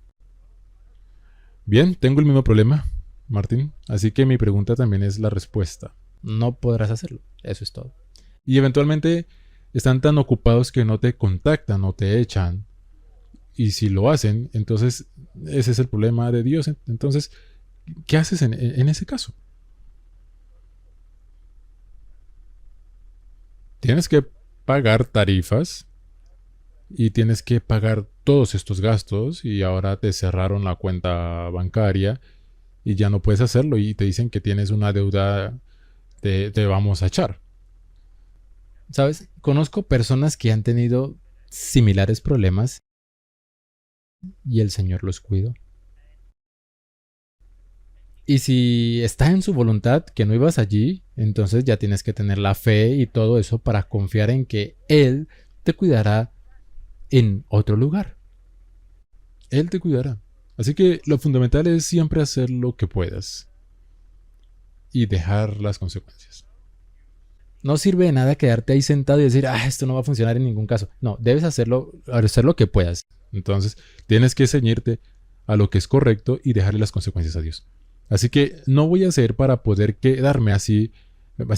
Bien, tengo el mismo problema, Martín, así que mi pregunta también es la respuesta. No podrás hacerlo, eso es todo. Y eventualmente están tan ocupados que no te contactan o te echan. Y si lo hacen, entonces ese es el problema de Dios. Entonces, ¿qué haces en ese caso? Tienes que pagar tarifas y tienes que pagar todos estos gastos y ahora te cerraron la cuenta bancaria y ya no puedes hacerlo y te dicen que tienes una deuda, te vamos a echar. ¿Sabes? Conozco personas que han tenido similares problemas y el Señor los cuidó. Y si está en su voluntad que no ibas allí, entonces ya tienes que tener la fe y todo eso para confiar en que Él te cuidará en otro lugar. Él te cuidará. Así que lo fundamental es siempre hacer lo que puedas y dejar las consecuencias. No sirve de nada quedarte ahí sentado y decir, esto no va a funcionar en ningún caso. No, debes hacer lo que puedas. Entonces, tienes que ceñirte a lo que es correcto y dejarle las consecuencias a Dios. Así que no voy a hacer para poder quedarme así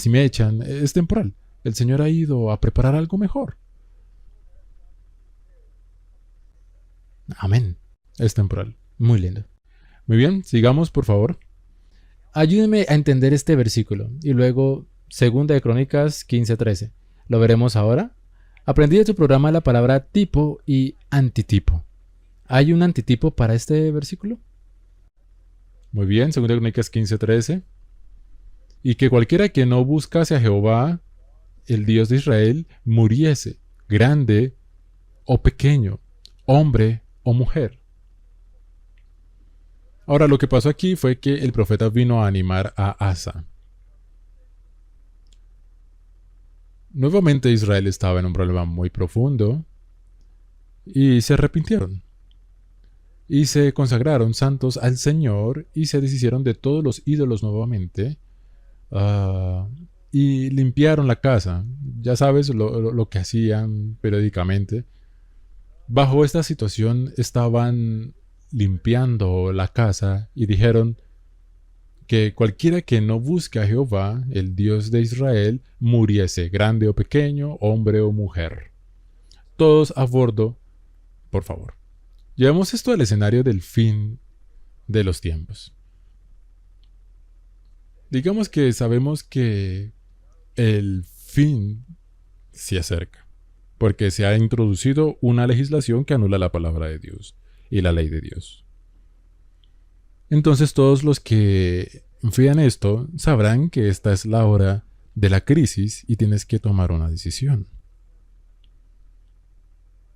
me echan, es temporal. El Señor ha ido a preparar algo mejor. Amén. Es temporal. Muy lindo. Muy bien, sigamos por favor. Ayúdenme a entender este versículo y luego Segunda de Crónicas 15:13. Lo veremos ahora. Aprendí de tu programa la palabra tipo y antitipo. ¿Hay un antitipo para este versículo? Muy bien, 2 Crónicas 15:13. Y que cualquiera que no buscase a Jehová, el Dios de Israel, muriese, grande o pequeño, hombre o mujer. Ahora, lo que pasó aquí fue que el profeta vino a animar a Asa. Nuevamente Israel estaba en un problema muy profundo y se arrepintieron. Y se consagraron santos al Señor y se deshicieron de todos los ídolos nuevamente. Y limpiaron la casa. Ya sabes lo que hacían periódicamente. Bajo esta situación estaban limpiando la casa y dijeron que cualquiera que no busque a Jehová, el Dios de Israel, muriese, grande o pequeño, hombre o mujer. Todos a bordo, por favor. Llevemos esto al escenario del fin de los tiempos. Digamos que sabemos que el fin se acerca, porque se ha introducido una legislación que anula la palabra de Dios y la ley de Dios. Entonces todos los que vean esto sabrán que esta es la hora de la crisis y tienes que tomar una decisión.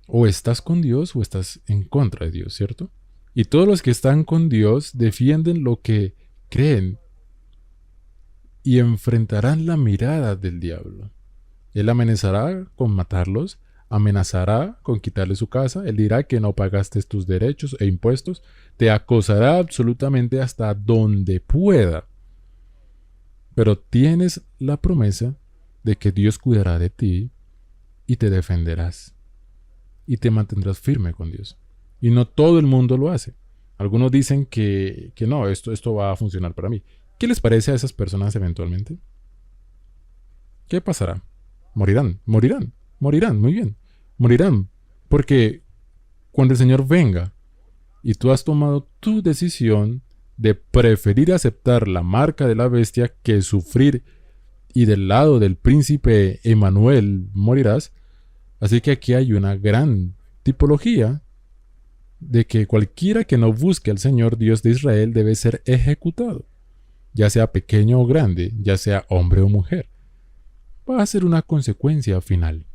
O estás con Dios o estás en contra de Dios, ¿cierto? Y todos los que están con Dios defienden lo que creen y enfrentarán la mirada del diablo. Él amenazará con matarlos, amenazará con quitarle su casa, él dirá que no pagaste tus derechos e impuestos, te acosará absolutamente hasta donde pueda. Pero tienes la promesa de que Dios cuidará de ti y te defenderás. Y te mantendrás firme con Dios. Y no todo el mundo lo hace. Algunos dicen que no, esto va a funcionar para mí. ¿Qué les parece a esas personas eventualmente? ¿Qué pasará? Morirán, muy bien. Morirán, porque cuando el Señor venga y tú has tomado tu decisión de preferir aceptar la marca de la bestia que sufrir y del lado del príncipe Emanuel morirás, así que aquí hay una gran tipología de que cualquiera que no busque al Señor Dios de Israel debe ser ejecutado, ya sea pequeño o grande, ya sea hombre o mujer. Va a ser una consecuencia final.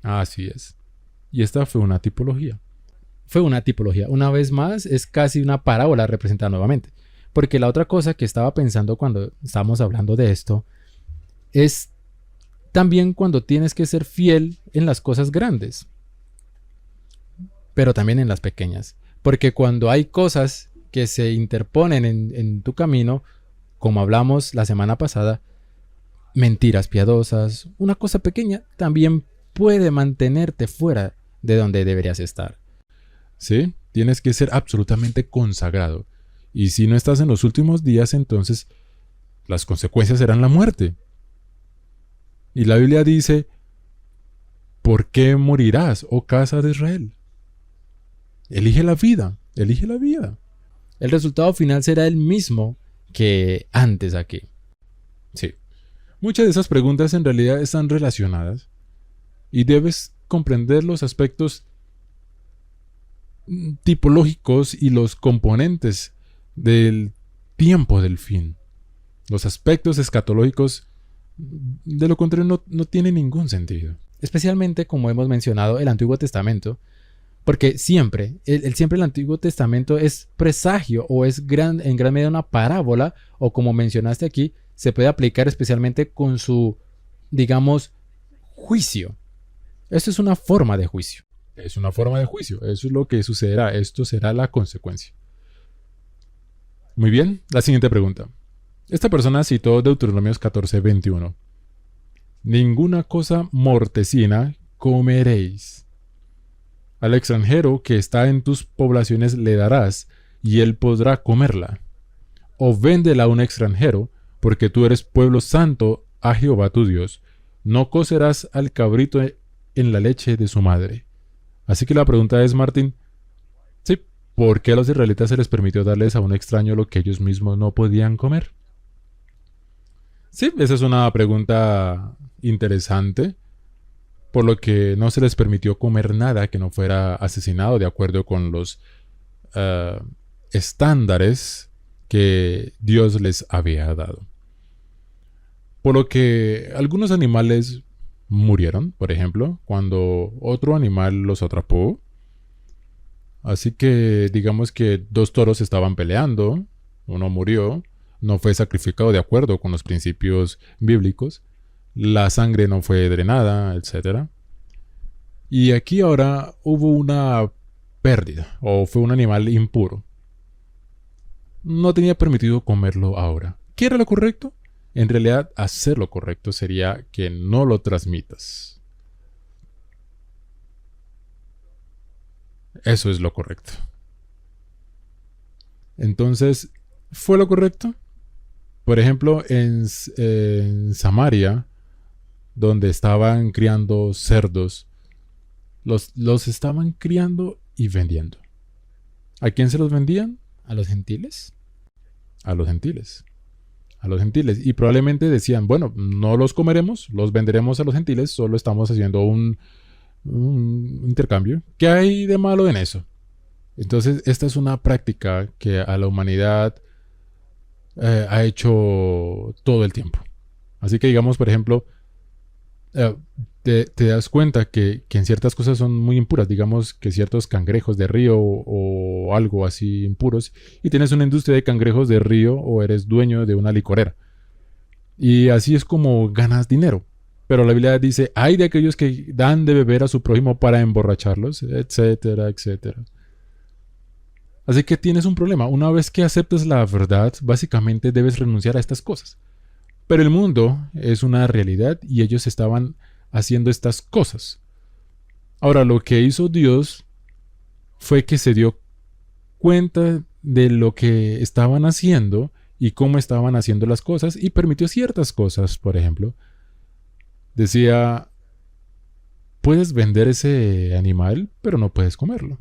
Así es. Y esta fue una tipología. Fue una tipología. Una vez más, es casi una parábola representada nuevamente. Porque la otra cosa que estaba pensando cuando estábamos hablando de esto es también cuando tienes que ser fiel en las cosas grandes, pero también en las pequeñas. Porque cuando hay cosas que se interponen en tu camino, como hablamos la semana pasada, mentiras piadosas, una cosa pequeña también puede mantenerte fuera de donde deberías estar. Sí, tienes que ser absolutamente consagrado. Y si no estás en los últimos días, entonces las consecuencias serán la muerte. Y la Biblia dice, ¿por qué morirás, oh casa de Israel? Elige la vida, elige la vida. El resultado final será el mismo que antes aquí. Sí. Muchas de esas preguntas en realidad están relacionadas y debes comprender los aspectos tipológicos y los componentes del tiempo del fin. Los aspectos escatológicos, de lo contrario, no tiene ningún sentido. Especialmente, como hemos mencionado, el Antiguo Testamento, porque siempre el Antiguo Testamento es presagio o es en gran medida una parábola, o como mencionaste aquí, se puede aplicar especialmente con su, digamos, juicio. Esto es una forma de juicio. Es una forma de juicio. Eso es lo que sucederá. Esto será la consecuencia. Muy bien. La siguiente pregunta. Esta persona citó Deuteronomios 14:21. Ninguna cosa mortecina comeréis. Al extranjero que está en tus poblaciones le darás, y él podrá comerla. O véndela a un extranjero, porque tú eres pueblo santo a Jehová tu Dios. No cocerás al cabrito en la leche de su madre. Así que la pregunta es, Martín, sí, ¿por qué a los israelitas se les permitió darles a un extraño lo que ellos mismos no podían comer? Sí, esa es una pregunta interesante, por lo que no se les permitió comer nada que no fuera asesinado de acuerdo con los eh, estándares que Dios les había dado. Por lo que algunos animales murieron, por ejemplo, cuando otro animal los atrapó. Así que digamos que dos toros estaban peleando, uno murió, no fue sacrificado de acuerdo con los principios bíblicos, la sangre no fue drenada, etcétera. Y aquí ahora hubo una pérdida, o fue un animal impuro. No tenía permitido comerlo ahora. ¿Qué era lo correcto? En realidad, hacer lo correcto sería que no lo transmitas. Eso es lo correcto. Entonces, ¿fue lo correcto? Por ejemplo, en Samaria, donde estaban criando cerdos, los estaban criando y vendiendo. ¿A quién se los vendían? ¿A los gentiles? A los gentiles. A los gentiles. Y probablemente decían, bueno, no los comeremos, los venderemos a los gentiles, solo estamos haciendo un intercambio. ¿Qué hay de malo en eso? Entonces, esta es una práctica que a la humanidad ha hecho todo el tiempo. Así que digamos, por ejemplo, te das cuenta que en ciertas cosas son muy impuras, digamos que ciertos cangrejos de río o algo así impuros, y tienes una industria de cangrejos de río o eres dueño de una licorera. Y así es como ganas dinero. Pero la Biblia dice, hay de aquellos que dan de beber a su prójimo para emborracharlos, etcétera, etcétera. Así que tienes un problema. Una vez que aceptas la verdad, básicamente debes renunciar a estas cosas. Pero el mundo es una realidad y ellos estaban haciendo estas cosas. Ahora, lo que hizo Dios fue que se dio cuenta de lo que estaban haciendo y cómo estaban haciendo las cosas y permitió ciertas cosas. Por ejemplo, decía, puedes vender ese animal, pero no puedes comerlo.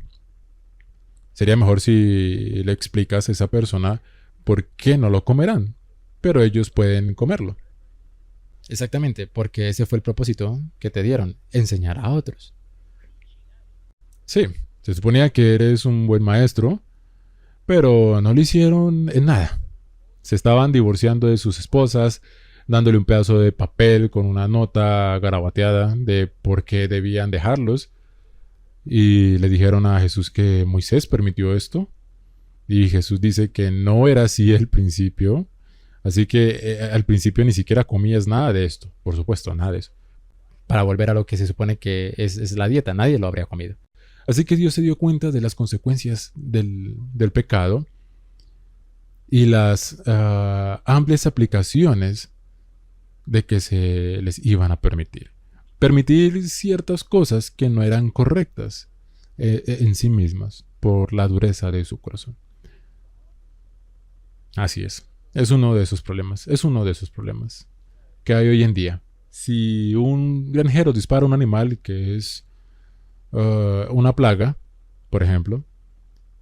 Sería mejor si le explicas a esa persona por qué no lo comerán, pero ellos pueden comerlo. Exactamente, porque ese fue el propósito que te dieron, enseñar a otros. Sí, se suponía que eres un buen maestro, pero no lo hicieron en nada. Se estaban divorciando de sus esposas, dándole un pedazo de papel con una nota garabateada de por qué debían dejarlos. Y le dijeron a Jesús que Moisés permitió esto. Y Jesús dice que no era así al principio. Así que al principio ni siquiera comías nada de esto. Por supuesto, nada de eso. Para volver a lo que se supone que es la dieta, nadie lo habría comido. Así que Dios se dio cuenta de las consecuencias del pecado y las amplias aplicaciones de que se les iban a permitir. Permitir ciertas cosas que no eran correctas en sí mismas por la dureza de su corazón. Así es. Es uno de esos problemas. Es uno de esos problemas que hay hoy en día. Si un granjero dispara a un animal que es una plaga, por ejemplo,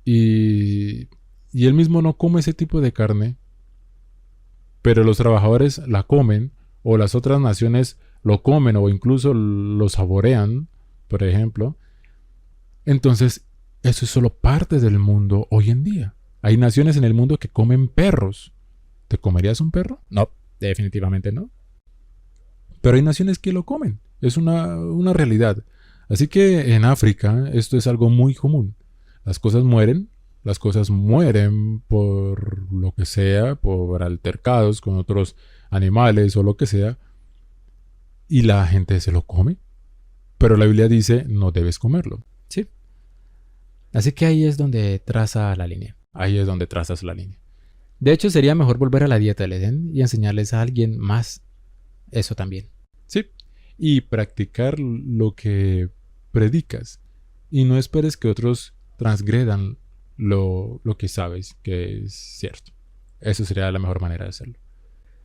y él mismo no come ese tipo de carne, pero los trabajadores la comen, o las otras naciones lo comen o incluso lo saborean, por ejemplo, entonces eso es solo parte del mundo hoy en día. Hay naciones en el mundo que comen perros. ¿Te comerías un perro? No, definitivamente no. Pero hay naciones que lo comen. Es una realidad. Así que en África esto es algo muy común. Las cosas mueren por lo que sea, por altercados con otros animales o lo que sea, y la gente se lo come. Pero la Biblia dice, no debes comerlo. Sí. Así que ahí es donde traza la línea. Ahí es donde trazas la línea. De hecho, sería mejor volver a la dieta del Edén y enseñarles a alguien más eso también. Sí. Y practicar lo que predicas. Y no esperes que otros transgredan lo que sabes que es cierto. Eso sería la mejor manera de hacerlo.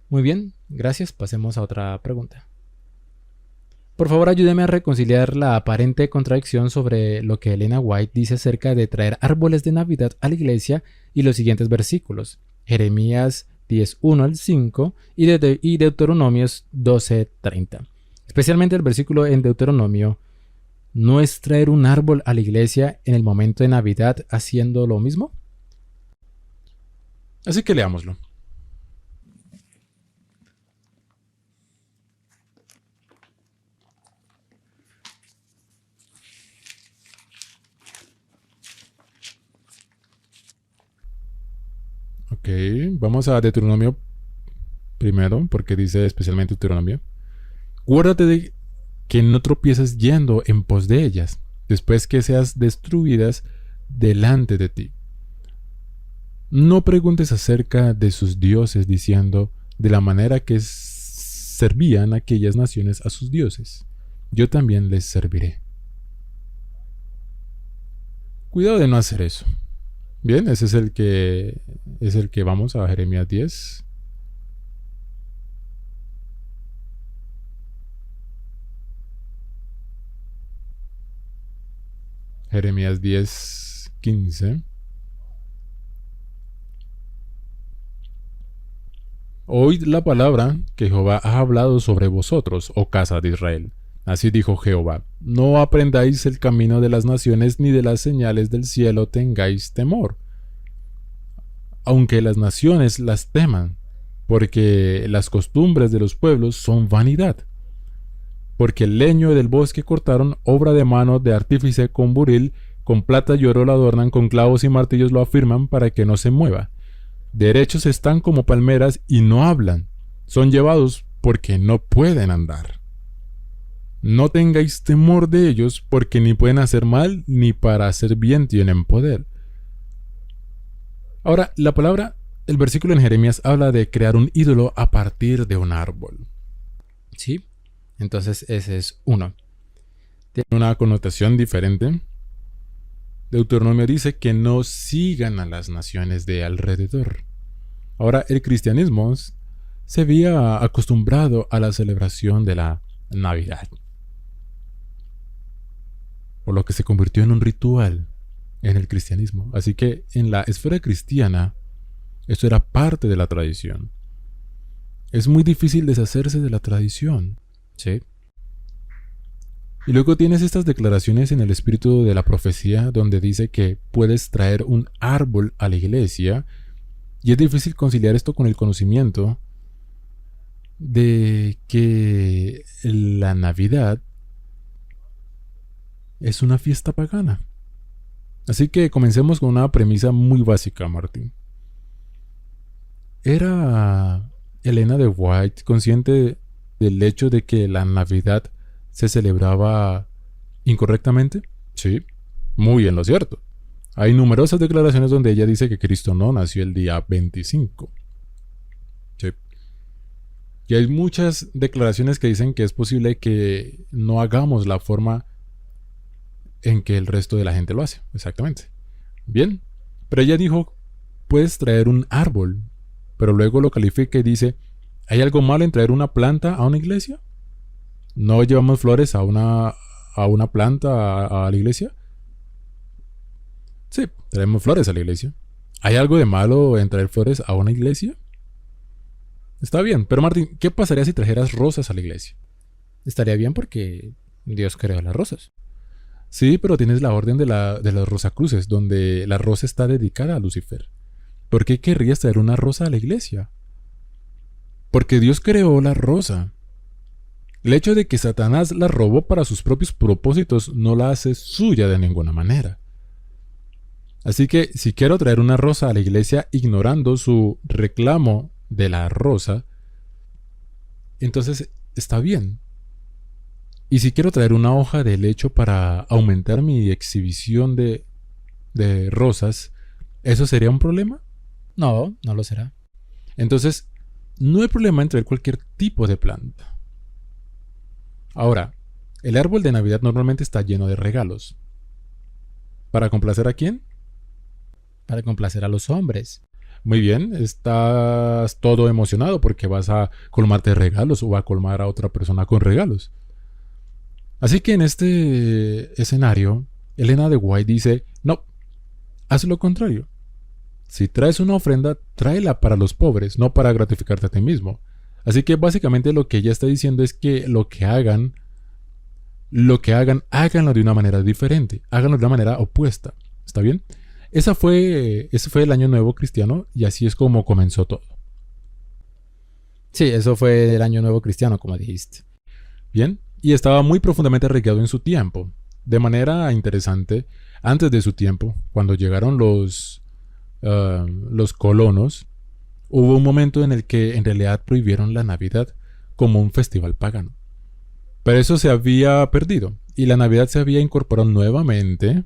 Muy bien, gracias. Pasemos a otra pregunta. Por favor, ayúdeme a reconciliar la aparente contradicción sobre lo que Elena White dice acerca de traer árboles de Navidad a la iglesia y los siguientes versículos. Jeremías 10:1 al 5 y Deuteronomios 12:30. Especialmente el versículo en Deuteronomio: ¿no es traer un árbol a la iglesia en el momento de Navidad haciendo lo mismo? Así que leámoslo. Ok, vamos a Deuteronomio primero, porque dice especialmente Deuteronomio. Guárdate de que no tropieces yendo en pos de ellas, después que seas destruidas delante de ti. No preguntes acerca de sus dioses, diciendo de la manera que servían aquellas naciones a sus dioses. Yo también les serviré. Cuidado de no hacer eso. Bien, ese es el que vamos a Jeremías 10. Jeremías 10:15. Oíd la palabra que Jehová ha hablado sobre vosotros, oh casa de Israel. Así dijo Jehová: no aprendáis el camino de las naciones, ni de las señales del cielo tengáis temor. Aunque las naciones las teman, porque las costumbres de los pueblos son vanidad. Porque el leño del bosque cortaron, obra de mano de artífice con buril, con plata y oro lo adornan, con clavos y martillos lo afirman para que no se mueva. Derechos están como palmeras y no hablan, son llevados porque no pueden andar. No tengáis temor de ellos, porque ni pueden hacer mal, ni para hacer bien tienen poder. Ahora, el versículo en Jeremías habla de crear un ídolo a partir de un árbol. Sí, entonces ese es uno. Tiene una connotación diferente. Deuteronomio dice que no sigan a las naciones de alrededor. Ahora, el cristianismo se había acostumbrado a la celebración de la Navidad, por lo que se convirtió en un ritual en el cristianismo. Así que en la esfera cristiana, esto era parte de la tradición. Es muy difícil deshacerse de la tradición. Sí. Y luego tienes estas declaraciones en el espíritu de la profecía, donde dice que puedes traer un árbol a la iglesia, y es difícil conciliar esto con el conocimiento de que la Navidad es una fiesta pagana. Así que comencemos con una premisa muy básica, Martín. ¿Era Elena de White consciente del hecho de que la Navidad se celebraba incorrectamente? Sí, muy en lo cierto. Hay numerosas declaraciones donde ella dice que Cristo no nació el día 25. Sí. Y hay muchas declaraciones que dicen que es posible que no hagamos la forma en que el resto de la gente lo hace. Exactamente. Bien. Pero ella dijo, puedes traer un árbol. Pero luego lo califica y dice, ¿hay algo malo en traer una planta a una iglesia? ¿No llevamos flores a una planta a la iglesia? Sí, traemos flores a la iglesia. ¿Hay algo de malo en traer flores a una iglesia? Está bien, pero Martín, ¿qué pasaría si trajeras rosas a la iglesia? Estaría bien porque Dios creó las rosas. Sí, pero tienes la orden de los Rosacruces, donde la rosa está dedicada a Lucifer. ¿Por qué querrías traer una rosa a la iglesia? Porque Dios creó la rosa. El hecho de que Satanás la robó para sus propios propósitos no la hace suya de ninguna manera. Así que si quiero traer una rosa a la iglesia ignorando su reclamo de la rosa, entonces está bien. Y si quiero traer una hoja de helecho para aumentar mi exhibición de rosas, ¿eso sería un problema? No, no lo será. Entonces, no hay problema en traer cualquier tipo de planta. Ahora, el árbol de Navidad normalmente está lleno de regalos. ¿Para complacer a quién? Para complacer a los hombres. Muy bien, estás todo emocionado porque vas a colmarte de regalos o a colmar a otra persona con regalos. Así que en este escenario, Elena de White dice, no, haz lo contrario. Si traes una ofrenda, tráela para los pobres, no para gratificarte a ti mismo. Así que básicamente lo que ella está diciendo es que háganlo de una manera diferente, háganlo de una manera opuesta. ¿Está bien? Ese fue el año nuevo cristiano y así es como comenzó todo. Sí, eso fue el año nuevo cristiano, como dijiste. Bien, y estaba muy profundamente arraigado en su tiempo. De manera interesante, antes de su tiempo, cuando llegaron los colonos, hubo un momento en el que en realidad prohibieron la Navidad como un festival pagano. Pero eso se había perdido y la Navidad se había incorporado nuevamente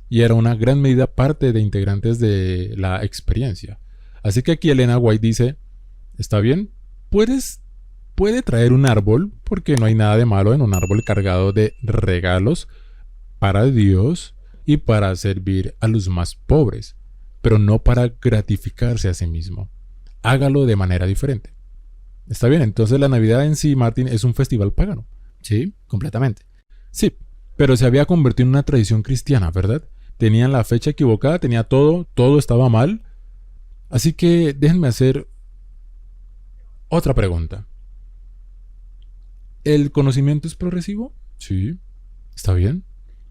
y era una gran medida parte de integrantes de la experiencia. Así que aquí Elena White dice, está bien, puede traer un árbol porque no hay nada de malo en un árbol cargado de regalos para Dios y para servir a los más pobres, pero no para gratificarse a sí mismo. Hágalo de manera diferente. Está bien, entonces la Navidad en sí, Martín, es un festival pagano. Sí, completamente. Sí, pero se había convertido en una tradición cristiana, ¿verdad? Tenían la fecha equivocada, tenía todo estaba mal. Así que déjenme hacer otra pregunta. ¿El conocimiento es progresivo? Sí, está bien.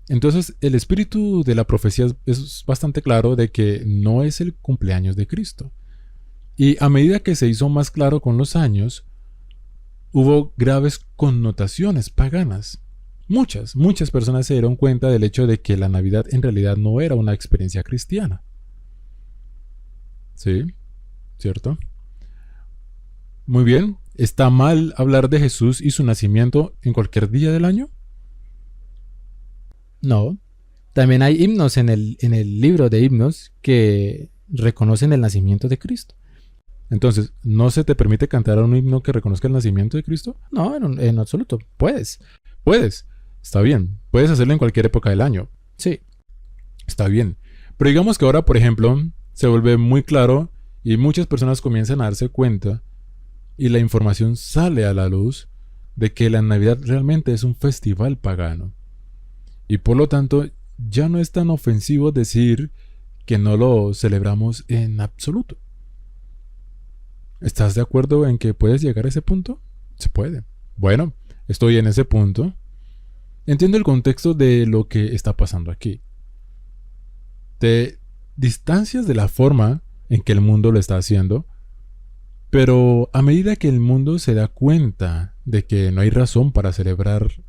Entonces, el espíritu de la profecía es bastante claro de que no es el cumpleaños de Cristo. Y a medida que se hizo más claro con los años, hubo graves connotaciones paganas. Muchas personas se dieron cuenta del hecho de que la Navidad en realidad no era una experiencia cristiana. ¿Sí? ¿Cierto? Muy bien. ¿Está mal hablar de Jesús y su nacimiento en cualquier día del año? No. También hay himnos en el libro de himnos que reconocen el nacimiento de Cristo. Entonces, ¿no se te permite cantar un himno que reconozca el nacimiento de Cristo? No, en absoluto. Puedes. Puedes. Está bien. Puedes hacerlo en cualquier época del año. Sí. Está bien. Pero digamos que ahora, por ejemplo, se vuelve muy claro y muchas personas comienzan a darse cuenta y la información sale a la luz de que la Navidad realmente es un festival pagano. Y por lo tanto, ya no es tan ofensivo decir que no lo celebramos en absoluto. ¿Estás de acuerdo en que puedes llegar a ese punto? Se puede. Bueno, estoy en ese punto. Entiendo el contexto de lo que está pasando aquí. Te distancias de la forma en que el mundo lo está haciendo, pero a medida que el mundo se da cuenta de que no hay razón para celebrar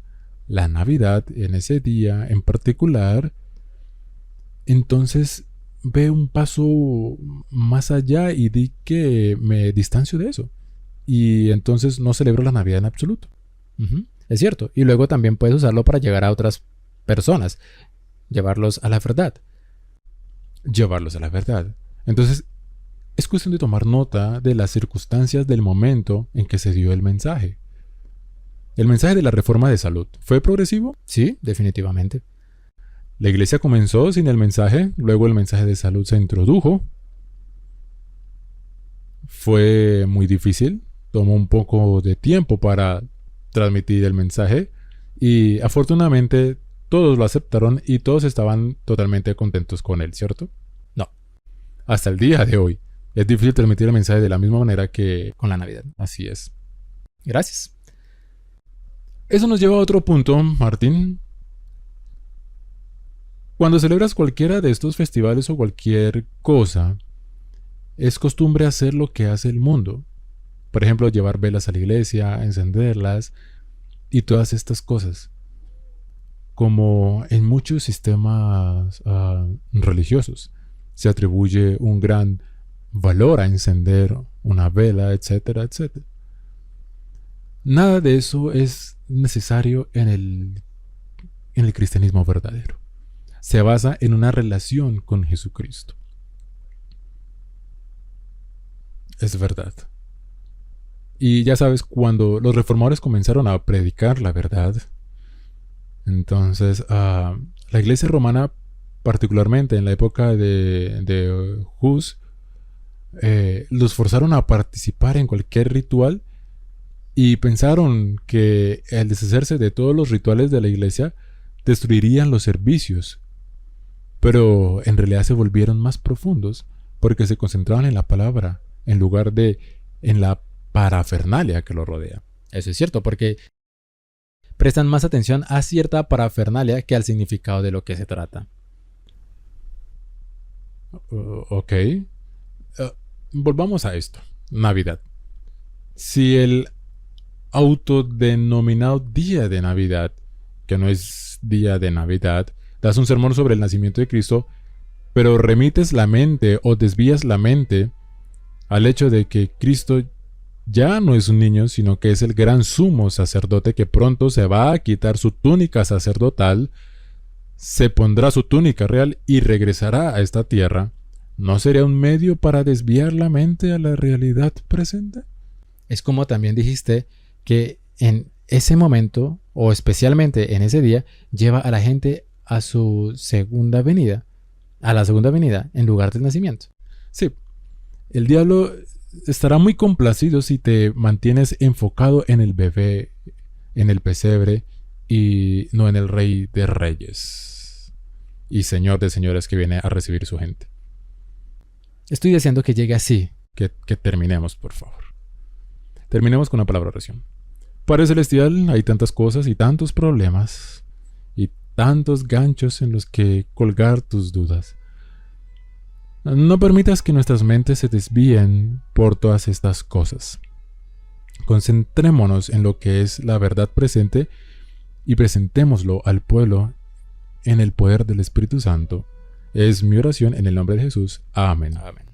la Navidad en ese día en particular, entonces ve un paso más allá y di que me distancio de eso. Y entonces no celebro la Navidad en absoluto. Es cierto. Y luego también puedes usarlo para llegar a otras personas. Llevarlos a la verdad. Llevarlos a la verdad. Entonces, es cuestión de tomar nota de las circunstancias del momento en que se dio el mensaje. El mensaje de la reforma de salud, ¿fue progresivo? Sí, definitivamente. La iglesia comenzó sin el mensaje, luego el mensaje de salud se introdujo. Fue muy difícil, tomó un poco de tiempo para transmitir el mensaje y afortunadamente todos lo aceptaron y todos estaban totalmente contentos con él, ¿cierto? No. Hasta el día de hoy es difícil transmitir el mensaje de la misma manera que con la Navidad. Así es. Gracias. Eso nos lleva a otro punto, Martín. Cuando celebras cualquiera de estos festivales o cualquier cosa, es costumbre hacer lo que hace el mundo. Por ejemplo, llevar velas a la iglesia, encenderlas y todas estas cosas. Como en muchos sistemas religiosos, se atribuye un gran valor a encender una vela, etcétera, etcétera. Nada de eso es necesario en el cristianismo verdadero. Se basa en una relación con Jesucristo. Es verdad. Y ya sabes, cuando los reformadores comenzaron a predicar la verdad, entonces la iglesia romana, particularmente en la época de Hus, los forzaron a participar en cualquier ritual y pensaron que al deshacerse de todos los rituales de la iglesia, destruirían los servicios. Pero en realidad se volvieron más profundos porque se concentraban en la palabra en lugar de en la parafernalia que lo rodea. Eso es cierto, porque prestan más atención a cierta parafernalia que al significado de lo que se trata. Ok. Volvamos a esto. Navidad. Si el autodenominado día de Navidad, que no es día de Navidad, das un sermón sobre el nacimiento de Cristo, pero remites la mente o desvías la mente al hecho de que Cristo ya no es un niño, sino que es el gran sumo sacerdote que pronto se va a quitar su túnica sacerdotal, se pondrá su túnica real y regresará a esta tierra, ¿no sería un medio para desviar la mente a la realidad presente? Es como también dijiste que en ese momento, o especialmente en ese día, lleva a la gente a su segunda venida, a la segunda venida en lugar del nacimiento. Sí, el diablo estará muy complacido si te mantienes enfocado en el bebé, en el pesebre y no en el rey de reyes y señor de señores que viene a recibir su gente. Estoy deseando que llegue así. Que terminemos, por favor. Terminemos con una palabra de oración. Padre Celestial, hay tantas cosas y tantos problemas y tantos ganchos en los que colgar tus dudas. No permitas que nuestras mentes se desvíen por todas estas cosas. Concentrémonos en lo que es la verdad presente y presentémoslo al pueblo en el poder del Espíritu Santo. Es mi oración en el nombre de Jesús. Amén. Amén.